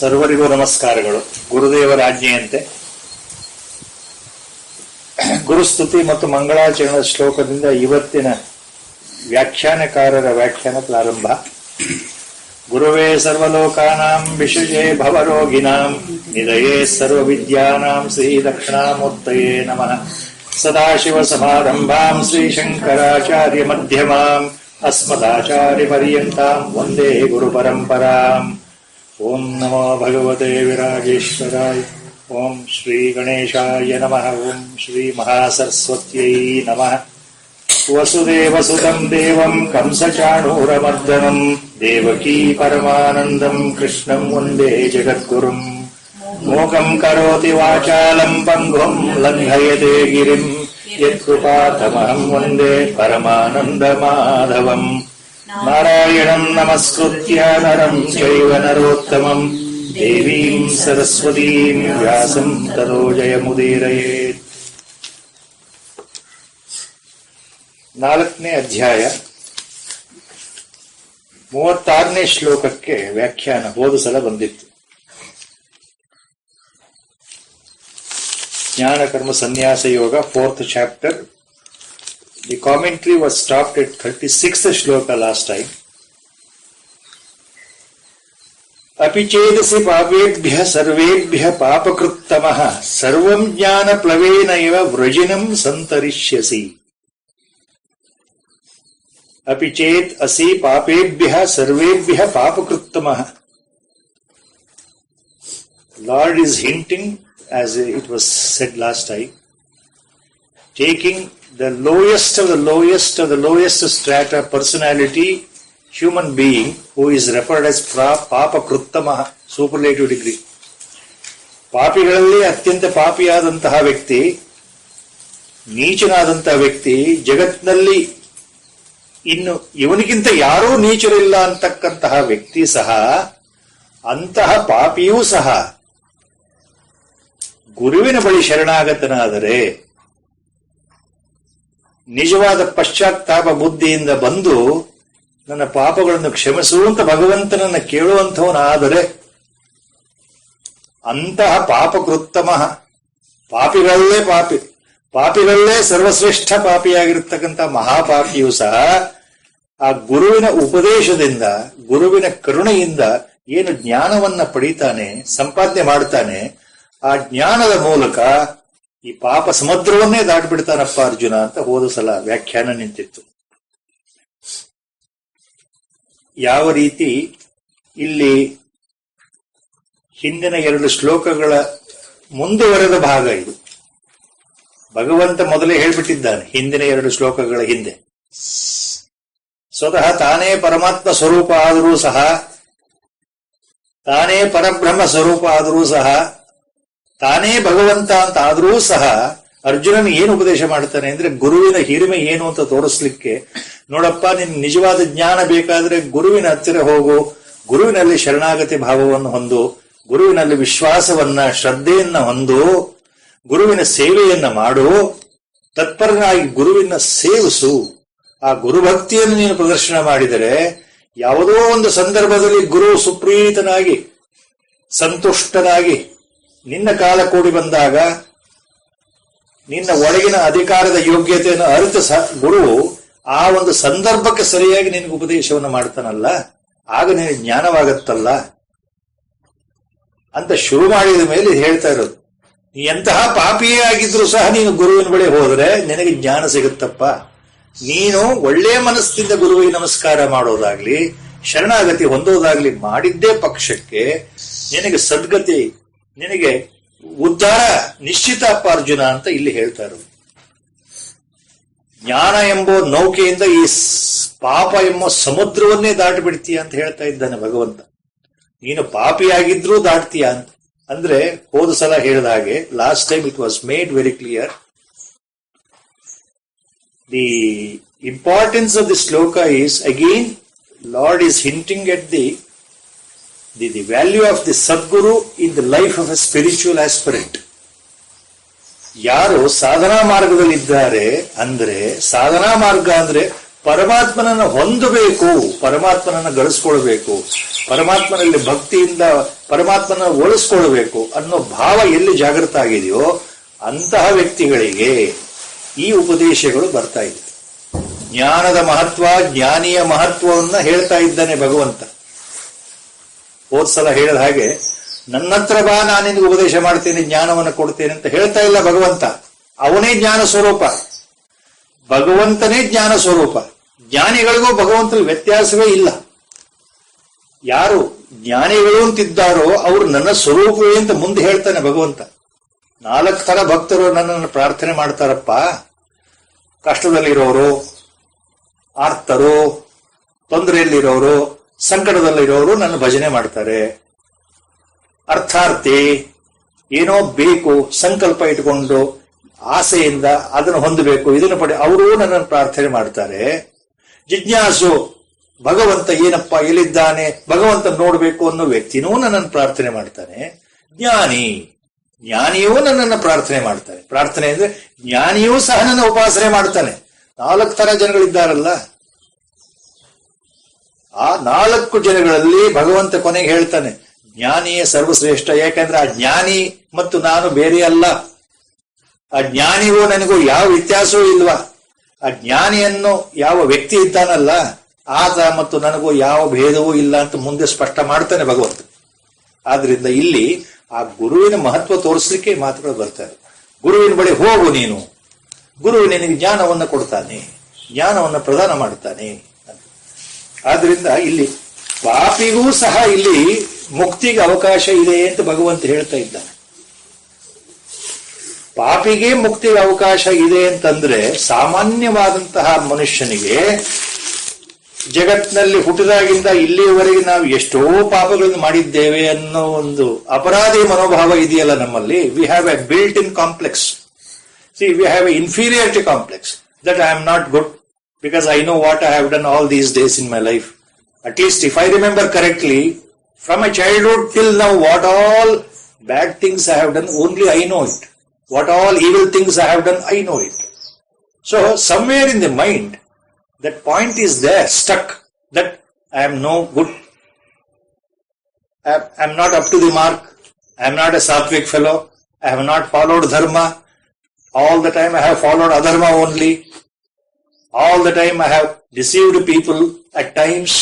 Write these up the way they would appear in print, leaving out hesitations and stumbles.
ಸರ್ವರಿಗೂ ನಮಸ್ಕಾರಗಳು. ಗುರುದೇವರ ಆಜ್ಞೆಯಂತೆ ಗುರುಸ್ತುತಿ ಮತ್ತು ಮಂಗಳಾಚರಣದ ಶ್ಲೋಕದಿಂದ ಇವತ್ತಿನ ವ್ಯಾಖ್ಯಾನಕಾರರ ವ್ಯಾಖ್ಯಾನ ಪ್ರಾರಂಭ. ಗುರುವೇ ಸರ್ವಲೋಕಾನಾಂ ವಿಷಯೇ ಭವರೋಗಿಣಾಂ ನಿಧಯೇ ಸರ್ವವಿದ್ಯಾನಾಂ ಶ್ರೀ ದಕ್ಷಿಣಾಮೂರ್ತಯೇ ನಮಃ. ಸದಾಶಿವಸಮಾರಂಭಾಂ ಶ್ರೀಶಂಕರಾಚಾರ್ಯ ಮಧ್ಯಮಾಂ ಅಸ್ಮದಾಚಾರ್ಯ ಪರ್ಯಂತಾಂ ವಂದೇ ಗುರುಪರಂಪರಾಂ. ಓಂ ನಮೋ ಭಗವತೆ ವಿರಾಜೇಶ್ವರಾಯ. ಓಂ ಶ್ರೀ ಗಣೇಶಾಯ ನಮಃ. ಓಂ ಶ್ರೀ ಮಹಾಸರಸ್ವತ್ಯೈ ನಮಃ. ವಸುದೇವಸುತಂ ದೇವಂ ಕಂಸಚಾಣೂರಮರ್ದನಂ ದೇವಕೀ ಪರಮಾನಂದಂ ಕೃಷ್ಣಂ ವಂದೇ ಜಗದ್ಗುರುಂ. ಮೂಕಂ ಕರೋತಿ ವಾಚಾಲಂ ಪಂಗುಂ ಲಂಘಯತೆ ಗಿರಿಂ ಯತ್ಕೃಪಾತಮಹಂ ವಂದೇ ಪರಮಾನಂದ ಮಾಧವಂ. ನಾರಾಯಣಂ ನಮಸ್ಕೃತ್ಯ ನರಂ ಚೈವ ನರೋತ್ತಮಂ ದೇವೀಂ ಸರಸ್ವತೀಂ ವ್ಯಾಸಂ ತತೋ ಜಯಮುದೀರಯೇತ್. 4ನೇ ಅಧ್ಯಾಯ 36ನೇ ಶ್ಲೋಕಕ್ಕೆ ವ್ಯಾಖ್ಯಾನ ಹೋದ ಸಲ ಬಂದಿತ್ತು. ಜ್ಞಾನ ಕರ್ಮ ಸನ್ಯಾಸ ಯೋಗ 4th chapter. The commentary was stopped at 36th shloka last time. Api chedasi papebhyah sarvebhyah papakrittamah sarvam jnana plavena eva vrajinam santarishyasi. Api ched asi papebhyah sarvebhyah papakrittamah. Lord is hinting, as it was said last time, taking the lowest of the lowest of the lowest strata personality, human being, who is referred as Papa Kruttamaha, superlative degree. ಪಾಪಿಗಳಲ್ಲಿ ಅತ್ಯಂತ ಪಾಪಿಯಾದಂತಹ ವ್ಯಕ್ತಿ, ನೀಚನಾದಂತಹ ವ್ಯಕ್ತಿ, ಜಗತ್ತಿನಲ್ಲಿ ಇನ್ನು ಇವನಿಗಿಂತ ಯಾರೂ ನೀಚರಿಲ್ಲ ಅಂತಕ್ಕಂತಹ ವ್ಯಕ್ತಿ ಸಹ, ಅಂತಹ ಪಾಪಿಯೂ ಸಹ ಗುರುವಿನ ಬಳಿ ಶರಣಾಗತನಾದರೆ ನಿಜವಾದ ಪಶ್ಚಾತ್ತಾಪ ಬುದ್ಧಿಯಿಂದ ಬಂದು ನನ್ನ ಪಾಪಗಳನ್ನು ಕ್ಷಮಿಸುವಂತ ಭಗವಂತನನ್ನ ಕೇಳುವಂಥವನಾದರೆ ಅಂತಹ ಪಾಪಕೃತ್ತಮಃ, ಪಾಪಿಗಳಲ್ಲೇ ಸರ್ವಶ್ರೇಷ್ಠ ಪಾಪಿಯಾಗಿರ್ತಕ್ಕಂಥ ಮಹಾಪಾಪಿಯೂ ಸಹ ಆ ಗುರುವಿನ ಉಪದೇಶದಿಂದ, ಗುರುವಿನ ಕರುಣೆಯಿಂದ ಏನು ಜ್ಞಾನವನ್ನ ಪಡೀತಾನೆ, ಸಂಪಾದನೆ ಮಾಡ್ತಾನೆ, ಆ ಜ್ಞಾನದ ಮೂಲಕ ಈ ಪಾಪ ಸಮುದ್ರವನ್ನೇ ದಾಟ್ಬಿಡ್ತಾನಪ್ಪ ಅರ್ಜುನ ಅಂತ ಹೋದ ಸಲ ವ್ಯಾಖ್ಯಾನ ನಿಂತಿತ್ತು. ಯಾವ ರೀತಿ ಇಲ್ಲಿ ಹಿಂದಿನ 2 ಶ್ಲೋಕಗಳ ಮುಂದುವರೆದ ಭಾಗ ಇದು. ಭಗವಂತ ಮೊದಲೇ ಹೇಳ್ಬಿಟ್ಟಿದ್ದಾನೆ ಹಿಂದಿನ 2 ಶ್ಲೋಕಗಳ ಹಿಂದೆ, ಸ್ವತಃ ತಾನೇ ಪರಮಾತ್ಮ ಸ್ವರೂಪ ಆದರೂ ಸಹ, ತಾನೇ ಪರಬ್ರಹ್ಮ ಸ್ವರೂಪ ಆದರೂ ಸಹ, ತಾನೇ ಭಗವಂತ ಅಂತ ಆದರೂ ಸಹ ಅರ್ಜುನನ್ ಏನು ಉಪದೇಶ ಮಾಡ್ತಾನೆ ಅಂದ್ರೆ ಗುರುವಿನ ಹಿರಿಮೆ ಏನು ಅಂತ ತೋರಿಸ್ಲಿಕ್ಕೆ, ನೋಡಪ್ಪ ನಿನ್ ನಿಜವಾದ ಜ್ಞಾನ ಬೇಕಾದ್ರೆ ಗುರುವಿನ ಹತ್ತಿರ ಹೋಗು, ಗುರುವಿನಲ್ಲಿ ಶರಣಾಗತಿ ಭಾವವನ್ನು ಹೊಂದು, ಗುರುವಿನಲ್ಲಿ ವಿಶ್ವಾಸವನ್ನ ಶ್ರದ್ಧೆಯನ್ನ ಹೊಂದು, ಗುರುವಿನ ಸೇವೆಯನ್ನ ಮಾಡು, ತತ್ಪರನಾಗಿ ಗುರುವಿನ ಸೇವಿಸು. ಆ ಗುರುಭಕ್ತಿಯನ್ನು ನೀನು ಪ್ರದರ್ಶನ ಮಾಡಿದರೆ ಯಾವುದೋ ಒಂದು ಸಂದರ್ಭದಲ್ಲಿ ಗುರು ಸುಪ್ರೀತನಾಗಿ ಸಂತುಷ್ಟನಾಗಿ ನಿನ್ನ ಕಾಲ ಕೂಡಿ ಬಂದಾಗ, ನಿನ್ನ ಒಳಗಿನ ಅಧಿಕಾರದ ಯೋಗ್ಯತೆಯನ್ನು ಅರಿತ ಗುರು ಆ ಒಂದು ಸಂದರ್ಭಕ್ಕೆ ಸರಿಯಾಗಿ ನಿನಗೆ ಉಪದೇಶವನ್ನು ಮಾಡ್ತಾನಲ್ಲ, ಆಗ ನಿನಗೆ ಜ್ಞಾನವಾಗತ್ತಲ್ಲ ಅಂತ ಶುರು ಮಾಡಿದ ಮೇಲೆ ಹೇಳ್ತಾ ಇರೋದು. ನೀ ಎಂತಹ ಪಾಪಿಯೇ ಆಗಿದ್ರು ಸಹ ನೀನು ಗುರುವಿನ ಬಳಿ ಹೋದರೆ ನಿನಗೆ ಜ್ಞಾನ ಸಿಗುತ್ತಪ್ಪ. ನೀನು ಒಳ್ಳೆಯ ಮನಸ್ಸಿನಿಂದ ಗುರುವಿಗೆ ನಮಸ್ಕಾರ ಮಾಡೋದಾಗ್ಲಿ, ಶರಣಾಗತಿ ಹೊಂದೋದಾಗ್ಲಿ ಮಾಡಿದ್ದೇ ಪಕ್ಷಕ್ಕೆ ನಿನಗೆ ಸದ್ಗತಿ, ನಿನಗೆ ಉದ್ಧಾರ ನಿಶ್ಚಿತ ಅಪ್ಪ ಅರ್ಜುನ ಅಂತ ಇಲ್ಲಿ ಹೇಳ್ತಾ ಇರೋದು. ಜ್ಞಾನ ಎಂಬೋ ನೌಕೆಯಿಂದ ಈ ಪಾಪ ಎಂಬ ಸಮುದ್ರವನ್ನೇ ದಾಟಿ ಬಿಡ್ತೀಯ ಅಂತ ಹೇಳ್ತಾ ಇದ್ದಾನೆ ಭಗವಂತ. ನೀನು ಪಾಪಿಯಾಗಿದ್ರೂ ದಾಟ್ತೀಯ ಅಂತ ಅಂದ್ರೆ, ಹೋದ ಸಲ ಹೇಳಿದ ಹಾಗೆ, last time it was made very clear, the importance of this shloka is, again, Lord is hinting at the value of the Sadguru in the life of a spiritual aspirant. ಯಾರು ಸಾಧನಾ ಮಾರ್ಗದಲ್ಲಿದ್ದಾರೆ ಅಂದ್ರೆ, ಸಾಧನಾ ಮಾರ್ಗ ಅಂದ್ರೆ ಪರಮಾತ್ಮನನ್ನು ಹೊಂದಬೇಕು, ಪರಮಾತ್ಮನನ್ನು ಗಳಿಸ್ಕೊಳ್ಬೇಕು, ಪರಮಾತ್ಮನಲ್ಲಿ ಭಕ್ತಿಯಿಂದ ಪರಮಾತ್ಮನ ಒಲಿಸ್ಕೊಳ್ಬೇಕು ಅನ್ನೋ ಭಾವ ಎಲ್ಲಿ ಜಾಗೃತ ಆಗಿದೆಯೋ ಅಂತಹ ವ್ಯಕ್ತಿಗಳಿಗೆ ಈ ಉಪದೇಶಗಳು ಬರ್ತಾ ಇದೆ. ಜ್ಞಾನದ ಮಹತ್ವ, ಜ್ಞಾನಿಯ ಮಹತ್ವವನ್ನ ಹೇಳ್ತಾ ಇದ್ದಾನೆ ಭಗವಂತ. ಹೋದ್ಸಲ ಹೇಳಿದ ಹಾಗೆ, ನನ್ನ ಹತ್ರ ಬಾ, ನಾನು ನಿನಗೆ ಉಪದೇಶ ಮಾಡ್ತೇನೆ, ಜ್ಞಾನವನ್ನು ಕೊಡ್ತೇನೆ ಅಂತ ಹೇಳ್ತಾ ಇಲ್ಲ ಭಗವಂತ. ಅವನೇ ಜ್ಞಾನ ಸ್ವರೂಪ, ಭಗವಂತನೇ ಜ್ಞಾನ ಸ್ವರೂಪ. ಜ್ಞಾನಿಗಳಿಗೂ ಭಗವಂತನ ವ್ಯತ್ಯಾಸವೇ ಇಲ್ಲ. ಯಾರು ಜ್ಞಾನಿಗಳು ಅಂತಿದ್ದಾರೋ ಅವರು ನನ್ನ ಸ್ವರೂಪವೇ ಅಂತ ಮುಂದೆ ಹೇಳ್ತಾನೆ ಭಗವಂತ. 4 ತರ ಭಕ್ತರು ನನ್ನನ್ನು ಪ್ರಾರ್ಥನೆ ಮಾಡ್ತಾರಪ್ಪ. ಕಷ್ಟದಲ್ಲಿರೋರು, ಆರ್ತರು, ತೊಂದರೆಯಲ್ಲಿರೋರು, ಸಂಕಟದಲ್ಲಿರೋರು ನನ್ನ ಭಜನೆ ಮಾಡ್ತಾರೆ. ಅರ್ಥಾರ್ಥಿ, ಏನೋ ಬೇಕು ಸಂಕಲ್ಪ ಇಟ್ಕೊಂಡು ಆಸೆಯಿಂದ ಅದನ್ನು ಹೊಂದಬೇಕು, ಇದನ್ನು ಪಡೆ, ಅವರು ನನ್ನನ್ನು ಪ್ರಾರ್ಥನೆ ಮಾಡ್ತಾರೆ. ಜಿಜ್ಞಾಸು, ಭಗವಂತ ಏನಪ್ಪ ಎಲ್ಲಿದ್ದಾನೆ, ಭಗವಂತ ನೋಡ್ಬೇಕು ಅನ್ನೋ ವ್ಯಕ್ತಿನೂ ನನ್ನನ್ನು ಪ್ರಾರ್ಥನೆ ಮಾಡ್ತಾನೆ. ಜ್ಞಾನಿ, ಜ್ಞಾನಿಯೂ ನನ್ನನ್ನು ಪ್ರಾರ್ಥನೆ ಮಾಡ್ತಾನೆ. ಪ್ರಾರ್ಥನೆ ಅಂದ್ರೆ ಜ್ಞಾನಿಯೂ ಸಹ ನನ್ನ ಉಪಾಸನೆ ಮಾಡ್ತಾನೆ. 4 ತರ ಜನಗಳಿದ್ದಾರಲ್ಲ, ಆ 4 ಜನಗಳಲ್ಲಿ ಭಗವಂತ ಕೊನೆಗೆ ಹೇಳ್ತಾನೆ ಜ್ಞಾನಿಯೇ ಸರ್ವಶ್ರೇಷ್ಠ. ಯಾಕಂದ್ರೆ ಆ ಜ್ಞಾನಿ ಮತ್ತು ನಾನು ಬೇರೆ ಅಲ್ಲ. ಆ ಜ್ಞಾನಿಗೂ ನನಗೂ ಯಾವ ವ್ಯತ್ಯಾಸವೂ ಇಲ್ವಾ. ಆ ಜ್ಞಾನಿಯನ್ನು ಯಾವ ವ್ಯಕ್ತಿ ಇದ್ದಾನಲ್ಲ, ಆತ ಮತ್ತು ನನಗೂ ಯಾವ ಭೇದವೂ ಇಲ್ಲ ಅಂತ ಮುಂದೆ ಸ್ಪಷ್ಟ ಮಾಡ್ತಾನೆ ಭಗವಂತ. ಆದ್ರಿಂದ ಇಲ್ಲಿ ಆ ಗುರುವಿನ ಮಹತ್ವ ತೋರಿಸ್ಲಿಕ್ಕೆ ಮಾತುಗಳು ಬರ್ತಾರೆ. ಗುರುವಿನ ಬಳಿ ಹೋಗು ನೀನು, ಗುರು ನಿನಗೆ ಜ್ಞಾನವನ್ನು ಕೊಡ್ತಾನೆ, ಜ್ಞಾನವನ್ನು ಪ್ರದಾನ ಮಾಡ್ತಾನೆ. ಆದ್ರಿಂದ ಇಲ್ಲಿ ಪಾಪಿಗೂ ಸಹ ಇಲ್ಲಿ ಮುಕ್ತಿಗೆ ಅವಕಾಶ ಇದೆ ಅಂತ ಭಗವಂತ ಹೇಳ್ತಾ ಇದ್ದಾನೆ. ಪಾಪಿಗೆ ಮುಕ್ತಿಗೆ ಅವಕಾಶ ಇದೆ ಅಂತಂದ್ರೆ, ಸಾಮಾನ್ಯವಾದಂತಹ ಮನುಷ್ಯನಿಗೆ ಜಗತ್ತಿನಲ್ಲಿ ಹುಟ್ಟಿದಾಗಿಂದ ಇಲ್ಲಿಯವರೆಗೆ ನಾವು ಎಷ್ಟೋ ಪಾಪಗಳನ್ನು ಮಾಡಿದ್ದೇವೆ ಅನ್ನೋ ಒಂದು ಅಪರಾಧಿ ಮನೋಭಾವ ಇದೆಯಲ್ಲ ನಮ್ಮಲ್ಲಿ. We have A built in complex. C, we have A inferiority complex that I am not good because I know what I have done all these days in my life. At least if I remember correctly, from my childhood till now, what all bad things I have done, only I know it. What all evil things I have done, I know it. So somewhere in the mind, that point is there, stuck, that I am no good. I am not up to the mark. I am not a sattvic fellow. I have not followed dharma. All the time I have followed adharma only. All the time I have deceived people at times.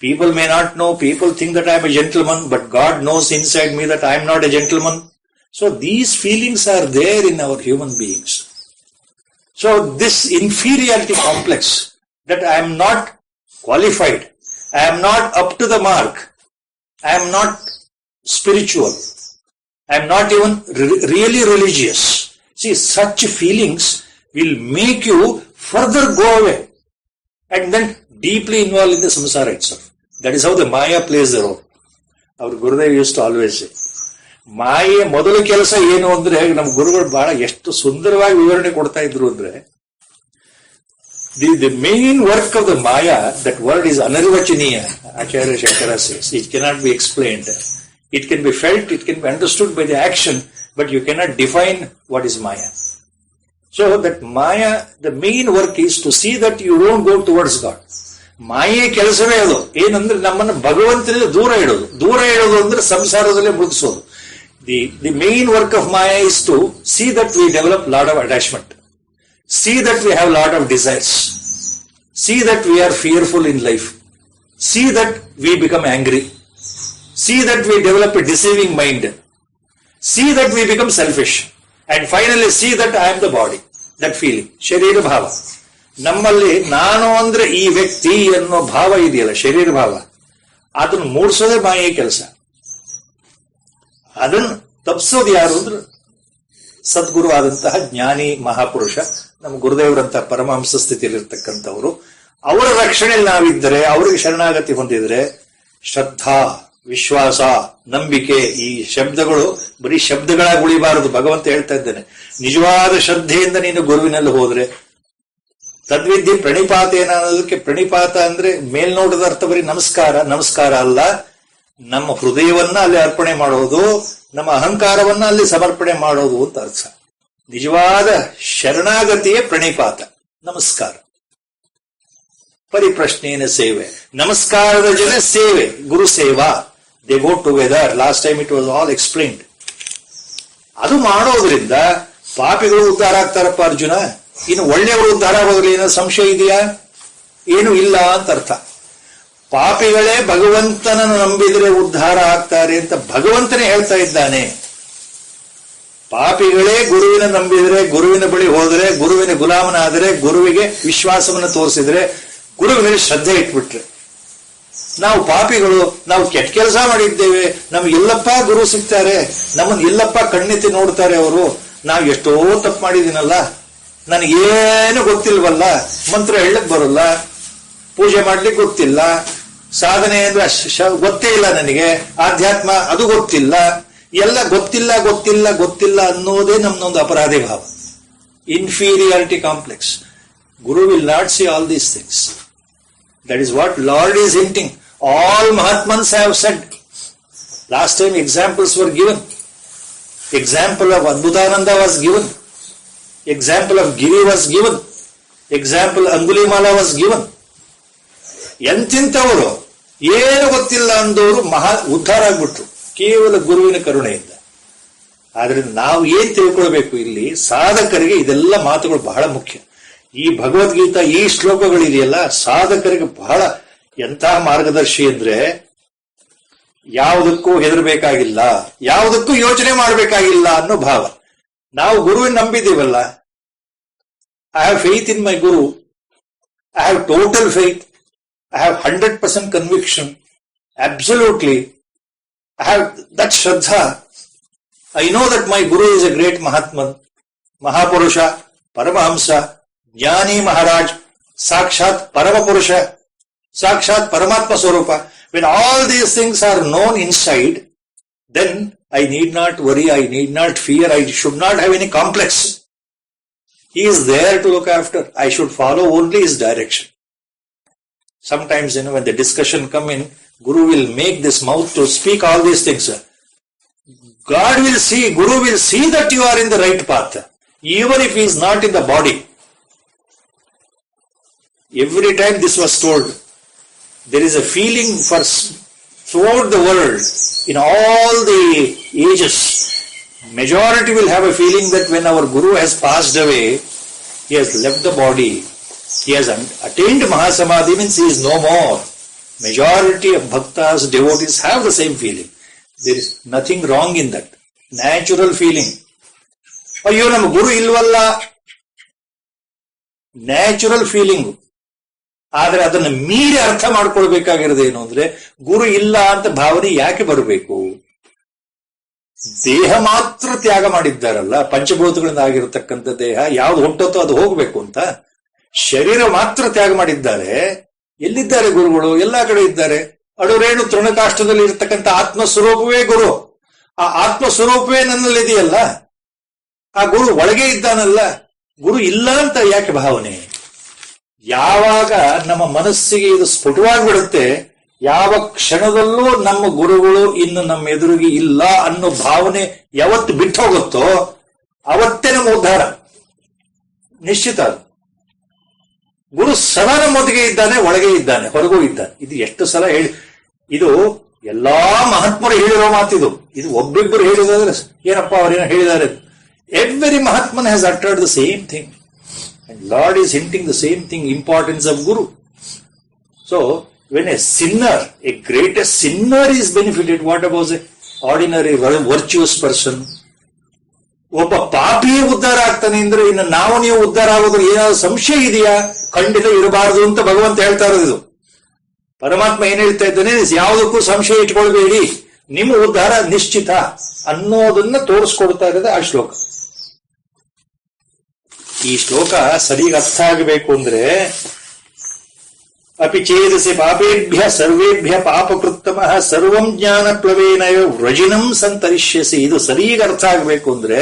People may not know, people think that I am a gentleman, but God knows inside me that I am not a gentleman. So these feelings are there in our human beings. So this inferiority complex, that I am not qualified, I am not up to the mark, I am not spiritual, I am not even really religious. See, such feelings will make you further go away and then deeply involved in the samsara itself. That is how the Maya plays the role. Our Gurudev used to always say, ಮಾಯೆ ಮೊದಲ ಕೆಲಸ ಏನು ಅಂದ್ರೆ, ನಮ್ಮ ಗುರುಗಳು ಬಹಳ ಎಷ್ಟು ಸುಂದರವಾಗಿ ವಿವರಣೆ ಕೊಡ್ತಾ ಇದ್ರು ಅಂದ್ರೆ, the main work of the maya, that word is ಅನಿರ್ವಚನೀಯ. Acharya Shankara says it cannot be explained. It can be felt, it can be understood by the action, but you cannot define what is Maya. So that Maya, the main work is to see that you don't go towards God. ಮಾಯೆ ಕೆಲಸವೇ ಅದು. ಏನಂದ್ರೆ ನಮ್ಮನ್ನು ಭಗವಂತನಿಂದ ದೂರ ಇಡೋದು. ದೂರ ಇಡೋದು ಅಂದ್ರೆ ಸಂಸಾರದಲ್ಲೇ ಮುಗಿಸೋದು. The main work of Maya is to see that we develop lot of attachment. See that we have lot of desires. See that we are fearful in life. See that we become angry. See that we develop a deceiving mind. See that we become selfish. And finally see that I am the body. That feeling. ಶರೀರ ಭಾವ. ನಮ್ಮಲ್ಲಿ ನಾನು ಅಂದ್ರೆ ಈ ವ್ಯಕ್ತಿ ಅನ್ನೋ ಭಾವ ಇದೆಯಲ್ಲ, ಶರೀರ ಭಾವ, ಅದನ್ನು ಮೂಡಿಸೋದೇ ಮಾಯೆ ಕೆಲಸ. ಅದನ್ನು ತಪ್ಪಿಸೋದು ಯಾರು ಅಂದ್ರೆ ಸದ್ಗುರು ಆದಂತಹ ಜ್ಞಾನಿ ಮಹಾಪುರುಷ, ನಮ್ಮ ಗುರುದೇವರಂತಹ ಪರಮಹಂಸ ಸ್ಥಿತಿಯಲ್ಲಿರ್ತಕ್ಕಂಥವ್ರು. ಅವರ ರಕ್ಷಣೆಯಲ್ಲಿ ನಾವಿದ್ದರೆ, ಅವರಿಗೆ ಶರಣಾಗತಿ ಹೊಂದಿದ್ರೆ, ಶ್ರದ್ಧಾ, ವಿಶ್ವಾಸ, ನಂಬಿಕೆ, ಈ ಶಬ್ದಗಳು ಬರೀ ಶಬ್ದಗಳಾಗಿ ಉಳಿಬಾರದು. ಭಗವಂತ ಹೇಳ್ತಾ ಇದ್ದಾನೆ, ನಿಜವಾದ ಶ್ರದ್ಧೆಯಿಂದ ನೀನು ಗುರುವಿನಲ್ಲಿ ಹೋದ್ರೆ ತದ್ವಿದ್ಯೆ ಪ್ರಣಿಪಾತೇನ ಅನ್ನೋದಕ್ಕೆ ಪ್ರಣಿಪಾತ ಅಂದ್ರೆ ಮೇಲ್ನೋಟದ ಅರ್ಥ ಬರೀ ನಮಸ್ಕಾರ, ನಮಸ್ಕಾರ ಅಲ್ಲ. ನಮ್ಮ ಹೃದಯವನ್ನ ಅಲ್ಲಿ ಅರ್ಪಣೆ ಮಾಡೋದು, ನಮ್ಮ ಅಹಂಕಾರವನ್ನ ಅಲ್ಲಿ ಸಮರ್ಪಣೆ ಮಾಡೋದು ಅಂತ ಅರ್ಥ. ನಿಜವಾದ ಶರಣಾಗತಿಯೇ ಪ್ರಣಿಪಾತ, ನಮಸ್ಕಾರ. ಪರಿಪ್ರಶ್ನೇನ ಸೇವೆ, ನಮಸ್ಕಾರದ ಜೊತೆ ಸೇವೆ, ಗುರು ಸೇವಾ, they go together. Last time it was all explained. ಅದು ಮಾಡೋದ್ರಿಂದ ಪಾಪಿಗಳು ಉದ್ಧಾರ ಆಗ್ತಾರಪ್ಪ ಅರ್ಜುನ. ಇನ್ನು ಒಳ್ಳೆಯವರು ಉದ್ಧಾರ ಆಗೋದ್ರಲ್ಲಿ ಏನೋ ಸಂಶಯ ಇದೆಯಾ? ಏನು ಇಲ್ಲ ಅಂತ ಅರ್ಥ. ಪಾಪಿಗಳೇ ಭಗವಂತನನ್ನು ನಂಬಿದರೆ ಉದ್ಧಾರ ಆಗ್ತಾರೆ ಅಂತ ಭಗವಂತನೇ ಹೇಳ್ತಾ ಇದ್ದಾನೆ. ಪಾಪಿಗಳೇ ಗುರುವಿನ ನಂಬಿದರೆ, ಗುರುವಿನ ಬಳಿ ಹೋದರೆ, ಗುರುವಿನ ಗುಲಾಮನಾದರೆ, ಗುರುವಿಗೆ ವಿಶ್ವಾಸವನ್ನು ತೋರಿಸಿದ್ರೆ, ಗುರುವಿನಲ್ಲಿ ಶ್ರದ್ಧೆ ಇಟ್ಬಿಟ್ರೆ, ನಾವು ಪಾಪಿಗಳು, ನಾವು ಕೆಟ್ಟ ಕೆಲಸ ಮಾಡಿದ್ದೇವೆ, ನಮ್ಗೆ ಎಲ್ಲಪ್ಪ ಗುರು ಸಿಗ್ತಾರೆ, ನಮ್ಮನ್ನು ಎಲ್ಲಪ್ಪ ಕಣ್ಣೆತ್ತಿ ನೋಡ್ತಾರೆ ಅವರು, ನಾವು ಎಷ್ಟೋ ತಪ್ಪು ಮಾಡಿದೀನಲ್ಲ, ನನಗೇನು ಗೊತ್ತಿಲ್ವಲ್ಲ, ಮಂತ್ರ ಹೇಳಕ್ ಬರಲ್ಲ, ಪೂಜೆ ಮಾಡ್ಲಿಕ್ಕೆ ಗೊತ್ತಿಲ್ಲ, ಸಾಧನೆ ಅಂದ್ರೆ ಗೊತ್ತೇ ಇಲ್ಲ ನನಗೆ, ಆಧ್ಯಾತ್ಮ ಅದು ಗೊತ್ತಿಲ್ಲ, ಎಲ್ಲ ಗೊತ್ತಿಲ್ಲ ಗೊತ್ತಿಲ್ಲ ಗೊತ್ತಿಲ್ಲ ಅನ್ನೋದೇ ನಮ್ದೊಂದು ಅಪರಾಧಿ ಭಾವ, inferiority complex. Guru will not C all these things. That is what Lord is hinting. All Mahatmans have said. Last time examples were given. Example of Adbhutananda was given. Example of Giri was given. Example Angulimala was given. ಎಂತಿಂತವರು ಏನು ಗೊತ್ತಿಲ್ಲ ಅಂದವರು ಉದ್ಧಾರ ಆಗ್ಬಿಟ್ರು ಕೇವಲ ಗುರುವಿನ ಕರುಣೆಯಿಂದ. ಆದ್ರಿಂದ ನಾವು ಏನ್ ತಿಳ್ಕೊಳ್ಬೇಕು, ಇಲ್ಲಿ ಸಾಧಕರಿಗೆ ಇದೆಲ್ಲ ಮಾತುಗಳು ಬಹಳ ಮುಖ್ಯ. ಈ ಭಗವದ್ಗೀತಾ ಈ ಶ್ಲೋಕಗಳಿದೆಯಲ್ಲ, ಸಾಧಕರಿಗೆ ಬಹಳ ಎಂತಹ ಮಾರ್ಗದರ್ಶಿ ಅಂದ್ರೆ, ಯಾವುದಕ್ಕೂ ಹೆದರಬೇಕಾಗಿಲ್ಲ, ಯಾವುದಕ್ಕೂ ಯೋಚನೆ ಮಾಡಬೇಕಾಗಿಲ್ಲ ಅನ್ನೋ ಭಾವ. ನಾವು ಗುರುವಿನ ನಂಬಿದ್ದೀವಲ್ಲ, I have faith in my guru, I have total faith, I have 100% conviction, absolutely I have that shraddha. I know that my guru is a great ಮಹಾತ್ಮನ್, ಮಹಾಪುರುಷ, ಪರಮಹಂಸ, ಜ್ಞಾನಿ ಮಹಾರಾಜ್, ಸಾಕ್ಷಾತ್ ಪರಮ ಪುರುಷ, ಸಾಕ್ಷಾತ್ ಪರಮಾತ್ಮ ಸ್ವರೂಪ. When all these things are known inside, then I need not worry, I need not fear, I should not have any complex. He is there to look after. I should follow only his direction. Sometimes, when the discussion come in, Guru will make this mouth to speak all these things. God will see, Guru will see that you are in the right path, even if he is not in the body. Every time this was told, there is a feeling throughout the world, in all the ages, majority will have a feeling that when our Guru has passed away, he has left the body, he has attained Mahasamadhi, means he is no more. Majority of bhaktas, devotees have the same feeling. There is nothing wrong in that. Natural feeling. Ayyo, ನಮ್ಮ ಗುರು ಇಲ್ವಲ್ಲ, natural feeling. ಆದ್ರೆ ಅದನ್ನ ಮೀರಿ ಅರ್ಥ ಮಾಡ್ಕೊಳ್ಬೇಕಾಗಿರೋದು ಏನು ಅಂದ್ರೆ, ಗುರು ಇಲ್ಲ ಅಂತ ಭಾವನೆ ಯಾಕೆ ಬರಬೇಕು? ದೇಹ ಮಾತ್ರ ತ್ಯಾಗ ಮಾಡಿದ್ದಾರಲ್ಲ, ಪಂಚಭೂತಗಳಿಂದ ಆಗಿರತಕ್ಕಂಥ ದೇಹ ಯಾವ್ದು ಹುಟ್ಟತ್ತೋ ಅದು ಹೋಗ್ಬೇಕು ಅಂತ. ಶರೀರ ಮಾತ್ರ ತ್ಯಾಗ ಮಾಡಿದ್ದಾರೆ. ಎಲ್ಲಿದ್ದಾರೆ ಗುರುಗಳು? ಎಲ್ಲಾ ಕಡೆ ಇದ್ದಾರೆ. ಅಡುರೇಣು ತೃಣಕಾಷ್ಟದಲ್ಲಿ ಇರತಕ್ಕಂಥ ಆತ್ಮಸ್ವರೂಪವೇ ಗುರು. ಆ ಆತ್ಮಸ್ವರೂಪವೇ ನನ್ನಲ್ಲಿದೆಯಲ್ಲ, ಆ ಗುರು ಒಳಗೆ ಇದ್ದಾನಲ್ಲ. ಗುರು ಇಲ್ಲ ಅಂತ ಯಾಕೆ ಭಾವನೆ? ಯಾವಾಗ ನಮ್ಮ ಮನಸ್ಸಿಗೆ ಇದು ಸ್ಫುಟವಾಗಿಬಿಡುತ್ತೆ, ಯಾವ ಕ್ಷಣದಲ್ಲೂ ನಮ್ಮ ಗುರುಗಳು ಇನ್ನು ನಮ್ಮ ಎದುರಿಗೆ ಇಲ್ಲ ಅನ್ನೋ ಭಾವನೆ ಯಾವತ್ತು ಬಿಟ್ಟು ಹೋಗುತ್ತೋ ಅವತ್ತೇ ನಮ್ಮ ಉದ್ಧಾರ ನಿಶ್ಚಿತ. ಗುರು ಸದಾ ನಮ್ಮೊತ್ತಿಗೆ ಇದ್ದಾನೆ, ಒಳಗೆ ಇದ್ದಾನೆ, ಹೊರಗೂ ಇದ್ದಾನೆ. ಇದು ಎಷ್ಟು ಸಲ ಇದು ಎಲ್ಲಾ ಮಹಾತ್ಮರು ಹೇಳಿರೋ ಮಾತಿದು. ಇದು ಒಬ್ಬಿಬ್ಬರು ಹೇಳಿದಾದ್ರೆ ಏನಪ್ಪಾ ಅವರೇನೋ ಹೇಳಿದ್ದಾರೆ. ಎವ್ರಿ ಮಹಾತ್ಮನ್ has uttered the same thing. And Lord is hinting the same thing, importance of Guru. So, when a sinner, a greatest sinner is benefited, what about an ordinary virtuous person? ಒಬ್ಬ ಪಾಪಿಯೇ ಉದ್ಧಾರ ಆಗ್ತಾನೆ ಅಂದ್ರೆ ಇನ್ನು ನಾವು ನೀವು ಉದ್ಧಾರ ಆಗೋದ್ರ ಏನಾದ್ರು ಸಂಶಯ ಇದೆಯಾ? ಖಂಡಿತ ಇರಬಾರದು ಅಂತ ಭಗವಂತ ಹೇಳ್ತಾ ಇರೋದು. ಪರಮಾತ್ಮ ಏನ್ ಹೇಳ್ತಾ ಇದ್ದಾನೆ, ಯಾವುದಕ್ಕೂ ಸಂಶಯ ಇಟ್ಕೊಳ್ಬೇಡಿ, ನಿಮ್ಮ ಉದ್ಧಾರ ನಿಶ್ಚಿತ ಅನ್ನೋದನ್ನ ತೋರಿಸ್ಕೊಡ್ತಾ ಇರೋದು ಆ ಶ್ಲೋಕ. ಈ ಶ್ಲೋಕ ಸರಿಯಾಗಿ ಅರ್ಥ ಆಗಬೇಕು ಅಂದ್ರೆ, ಅಪಿ ಚೇದಸಿ ಪಾಪೇಭ್ಯ ಸರ್ವೇಭ್ಯ ಪಾಪಕೃತ್ತಮಃ ಸರ್ವಂ ಜ್ಞಾನ ಪ್ಲವೇನಯ ವ್ರಜಿನಂ ಸಂತರಿಷ್ಯಸಿ. ಇದು ಸರಿಯಾಗಿ ಅರ್ಥ ಆಗಬೇಕು ಅಂದ್ರೆ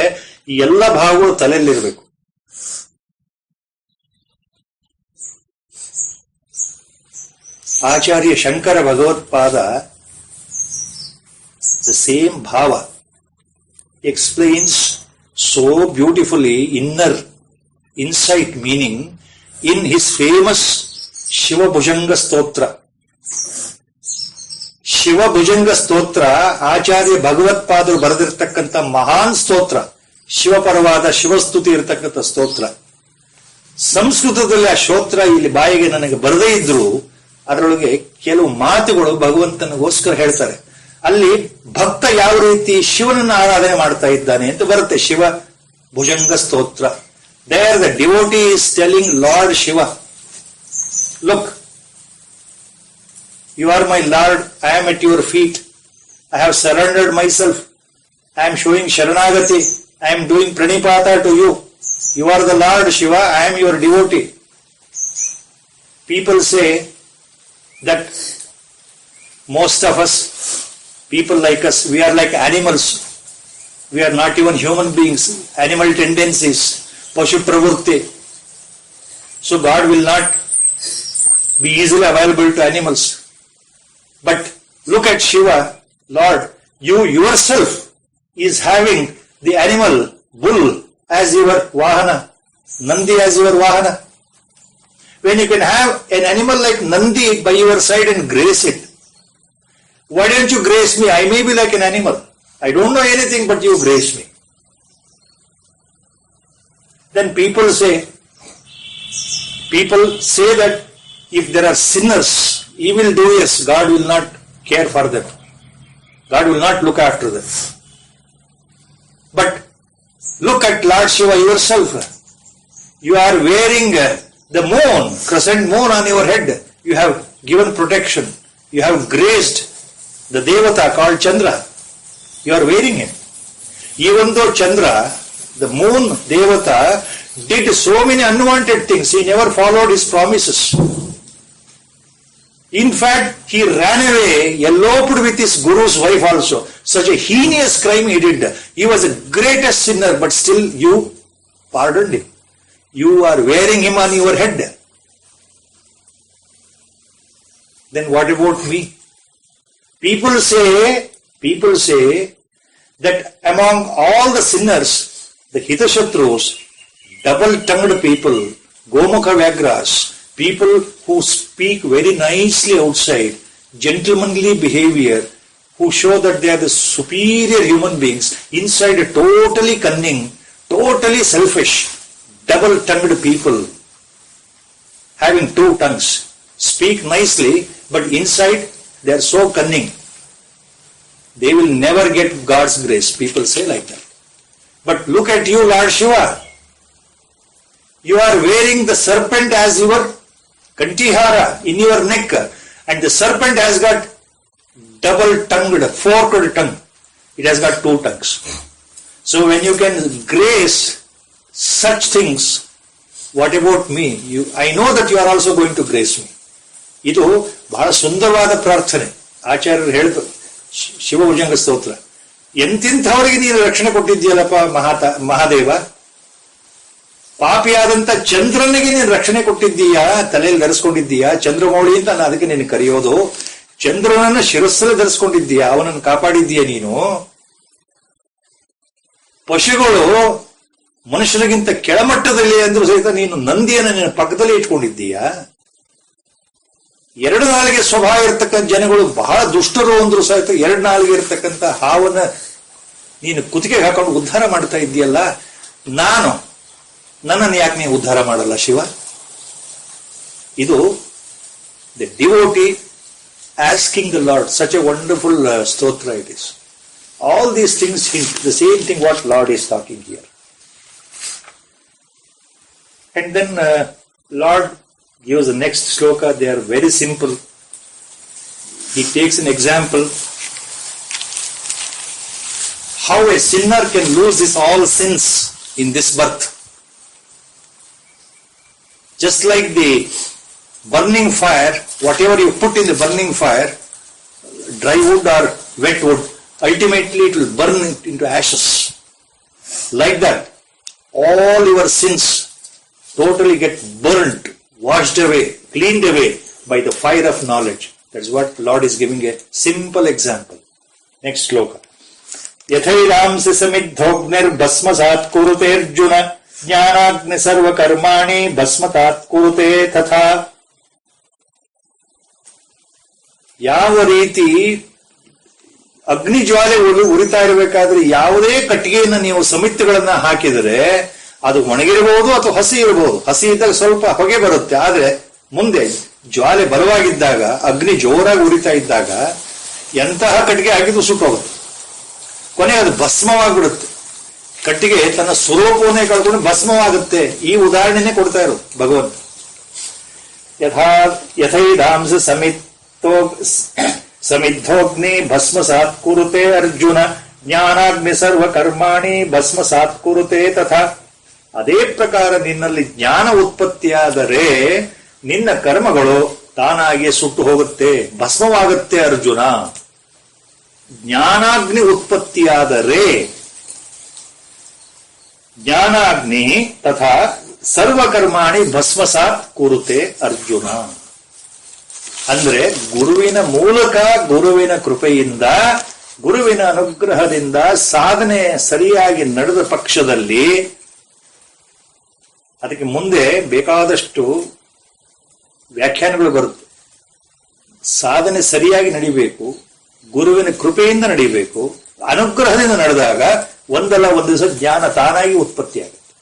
ಈ ಎಲ್ಲ ಭಾವಗಳು ತಲೆಯಲ್ಲಿರ್ಬೇಕು. Acharya Shankara Bhagavad-pada, the same bhava, explains so beautifully inner insight meaning in his famous Shiva Bhujanga Stotra. Shiva Bhujanga Stotra, Acharya Bhagavad-padru ಬರೆದಿರ್ತಕ್ಕಂಥ ಮಹಾನ್ ಸ್ತೋತ್ರ, ಶಿವಪರವಾದ ಶಿವಸ್ತುತಿ ಇರತಕ್ಕಂಥ ಸ್ತೋತ್ರ. ಸಂಸ್ಕೃತದಲ್ಲಿ ಆ ಸ್ತೋತ್ರ ಇಲ್ಲಿ ಬಾಯಿಗೆ ನನಗೆ ಬರದೇ ಇದ್ರು ಅದರೊಳಗೆ ಕೆಲವು ಮಾತುಗಳು ಭಗವಂತನಿಗೋಸ್ಕರ ಹೇಳ್ತಾರೆ. ಅಲ್ಲಿ ಭಕ್ತ ಯಾವ ರೀತಿ ಶಿವನನ್ನು ಆರಾಧನೆ ಮಾಡ್ತಾ ಇದ್ದಾನೆ ಅಂತ ಬರುತ್ತೆ. ಶಿವ ಭುಜಂಗ ಸ್ತೋತ್ರ. There the devotee is telling Lord Shiva, look, you are my Lord, I am at your feet, I have surrendered myself, I am showing Sharanagati, I am doing pranipata to you. You are the Lord Shiva, I am your devotee. People say that most of us, people like us, we are like animals. We are not even human beings. Animal tendencies, Pashu Pravurti. So God will not be easily available to animals. But look at Shiva, Lord, you yourself is having the animal, bull, as your Vahana, Nandi as your Vahana. When you can have an animal like Nandi by your side and grace it, why don't you grace me? I may be like an animal. I don't know anything, but you grace me. Then people say that if there are sinners, evil doers, God will not care for them. God will not look after them. But look at Lord Shiva yourself. You are wearing the moon, crescent moon on your head. You have given protection. You have graced the Devata called Chandra. You are wearing him. Even though Chandra, the moon Devata, did so many unwanted things, he never followed his promises. In fact, he ran away, eloped with his guru's wife also. Such a heinous crime he did. He was the greatest sinner, but still you pardoned him. You are wearing him on your head. Then what about me? People say that among all the sinners, the Hitashatrus, double-tongued people, Gomukha Vyagras, people who speak very nicely outside, gentlemanly behavior, who show that they are the superior human beings, inside totally cunning, totally selfish, double-tongued people, having two tongues, speak nicely, but inside they are so cunning. They will never get God's grace. People say like that. But look at you, Lord Shiva. You are wearing the serpent as your kantihara in your neck, and the serpent has got double-tongued, forked tongue. It has got two tongues. So when you can grace such things, what about me? I know that you are also going to grace me. ಇದು ಬಹಳ ಸುಂದರವಾದ ಪ್ರಾರ್ಥನೆ. ಆಚಾರ್ಯರು ಹೇಳಿದ್ರು ಶಿವಭುಜಂಗ ಸ್ತೋತ್ರ. ಎಂತಿಂಥವರಿಗೆ ನೀನು ರಕ್ಷಣೆ ಕೊಟ್ಟಿದ್ದೀಯಲ್ಲಪ್ಪ ಮಹಾದೇವ. ಪಾಪಿಯಾದಂತ ಚಂದ್ರನಿಗೆ ನೀನು ರಕ್ಷಣೆ ಕೊಟ್ಟಿದ್ದೀಯಾ, ತಲೆಯಲ್ಲಿ ಧರಿಸ್ಕೊಂಡಿದ್ದೀಯಾ, ಚಂದ್ರಮೌಳಿ ಅಂತ ನಾನು ಅದಕ್ಕೆ ನೀನು ಕರೆಯೋದು. ಚಂದ್ರನನ್ನ ಶಿರಸ್ಸಲ್ಲಿ ಧರಿಸ್ಕೊಂಡಿದ್ದೀಯಾ, ಅವನನ್ನು ಕಾಪಾಡಿದ್ದೀಯ ನೀನು. ಪಶುಗಳು ಮನುಷ್ಯರಿಗಿಂತ ಕೆಳಮಟ್ಟದಲ್ಲಿ ಅಂದ್ರೂ ಸಹಿತ ನೀನು ನಂದಿಯನ್ನು ನಿನ್ನ ಪಕ್ಕದಲ್ಲಿ ಇಟ್ಕೊಂಡಿದ್ದೀಯಾ. ಎರಡು ನಾಲಿಗೆ ಸ್ವಭಾವ ಇರತಕ್ಕಂಥ ಜನಗಳು ಬಹಳ ದುಷ್ಟರು ಅಂದ್ರೂ ಸಹಿತ ಎರಡು ನಾಲಿಗೆ ಇರತಕ್ಕಂಥ ಹಾವನ್ನ ನೀನು ಕುತ್ತಿಗೆಗೆ ಹಾಕೊಂಡು ಉದ್ಧಾರ ಮಾಡ್ತಾ ಇದ್ದೀಯಲ್ಲ. ನನ್ನನ್ನು ಯಾಕೆ ನೀವು ಉದ್ಧಾರ ಮಾಡಲ್ಲ ಶಿವ? ಇದು the devotee asking the lord. Such a wonderful ಸ್ತೋತ್ರ it is. All these things hint the same thing what lord is talking here. And then Lord gives the next shloka. They are very simple. He takes an example how a sinner can lose his all sins in this birth. Just like the burning fire, whatever you put in the burning fire, dry wood or wet wood, ultimately it will burn into ashes. Like that, all your sins totally get burnt, washed away, cleaned away by the fire of knowledge. That's what Lord is giving a simple example. Next sloka. Yathairamsi samidhognir bhasmasat kurute Arjuna jnanagni sarva karmani bhasmatat kurute tatha. ಯಾವ ರೀತಿ ಅಗ್ನಿ ಜ್ವಾಲೆ ಉರಿತಾ ಇರಬೇಕಾದ್ರೆ ಯಾವುದೇ ಕಟ್ಟಿಗೆಯನ್ನು ನೀವು ಸಮಿತಿಗಳನ್ನ ಹಾಕಿದರೆ ಅದು ಒಣಗಿರಬಹುದು ಅಥವಾ ಹಸಿ ಇರಬಹುದು. ಹಸಿ ಇದ್ದಾಗ ಸ್ವಲ್ಪ ಹೊಗೆ ಬರುತ್ತೆ, ಆದ್ರೆ ಮುಂದೆ ಜ್ವಾಲೆ ಬಲವಾಗಿದ್ದಾಗ, ಅಗ್ನಿ ಜೋರಾಗಿ ಉರಿತಾ ಇದ್ದಾಗ ಎಂತಹ ಕಟ್ಟಿಗೆ ಹಾಕಿದ್ರು ಸುಟ್ಟೋಗುತ್ತೆ. ಕೊನೆ ಅದು ಭಸ್ಮವಾಗಿಬಿಡುತ್ತೆ. ಕಟ್ಟಿಗೆ ತನ್ನ ಸ್ವರೂಪವನ್ನೇ ಕಳ್ಕೊಂಡು ಭಸ್ಮವಾಗುತ್ತೆ. ಈ ಉದಾಹರಣೆನೇ ಕೊಡ್ತಾ ಇರೋದು ಭಗವಂತ. ಯಥೈಧಾಂಸ ಸಮಿದ್ಧೋಗ್ನಿ ಭಸ್ಮಸಾತ್ ಕುರುತೆ ಅರ್ಜುನ ಜ್ಞಾನಾಗ್ನಿ ಸರ್ವ ಕರ್ಮಾಣಿ ಭಸ್ಮಸಾತ್ ಕುರುತೆ ತಥಾ. ಅದೇ ಪ್ರಕಾರ ನಿನ್ನಲ್ಲಿ ಜ್ಞಾನ ಉತ್ಪತ್ತಿಯಾದರೆ ನಿನ್ನ ಕರ್ಮಗಳು ತಾನಾಗಿಯೇ ಸುಟ್ಟು ಹೋಗುತ್ತೆ, ಭಸ್ಮವಾಗುತ್ತೆ ಅರ್ಜುನ. ಜ್ಞಾನಾಗ್ನಿ ಉತ್ಪತ್ತಿಯಾದರೆ ಜ್ಞಾನಾಗ್ನಿ ತಥಾ ಸರ್ವಕರ್ಮಾಣಿ ಭಸ್ಮಸಾತ್ ಕುರುತೆ ಅರ್ಜುನ. ಅಂದ್ರೆ ಗುರುವಿನ ಮೂಲಕ, ಗುರುವಿನ ಕೃಪೆಯಿಂದ, ಗುರುವಿನ ಅನುಗ್ರಹದಿಂದ ಸಾಧನೆ ಸರಿಯಾಗಿ ನಡೆದ ಪಕ್ಷದಲ್ಲಿ, ಅದಕ್ಕೆ ಮುಂದೆ ಬೇಕಾದಷ್ಟು ವ್ಯಾಖ್ಯಾನಗಳು ಬರುತ್ತೆ. ಸಾಧನೆ ಸರಿಯಾಗಿ ನಡಿಬೇಕು, ಗುರುವಿನ ಕೃಪೆಯಿಂದ ನಡಿಬೇಕು, ಅನುಗ್ರಹದಿಂದ ನಡೆದಾಗ ಒಂದಲ್ಲ ಒಂದು ದಿವಸ ಜ್ಞಾನ ತಾನಾಗಿ ಉತ್ಪತ್ತಿಯಾಗುತ್ತೆ.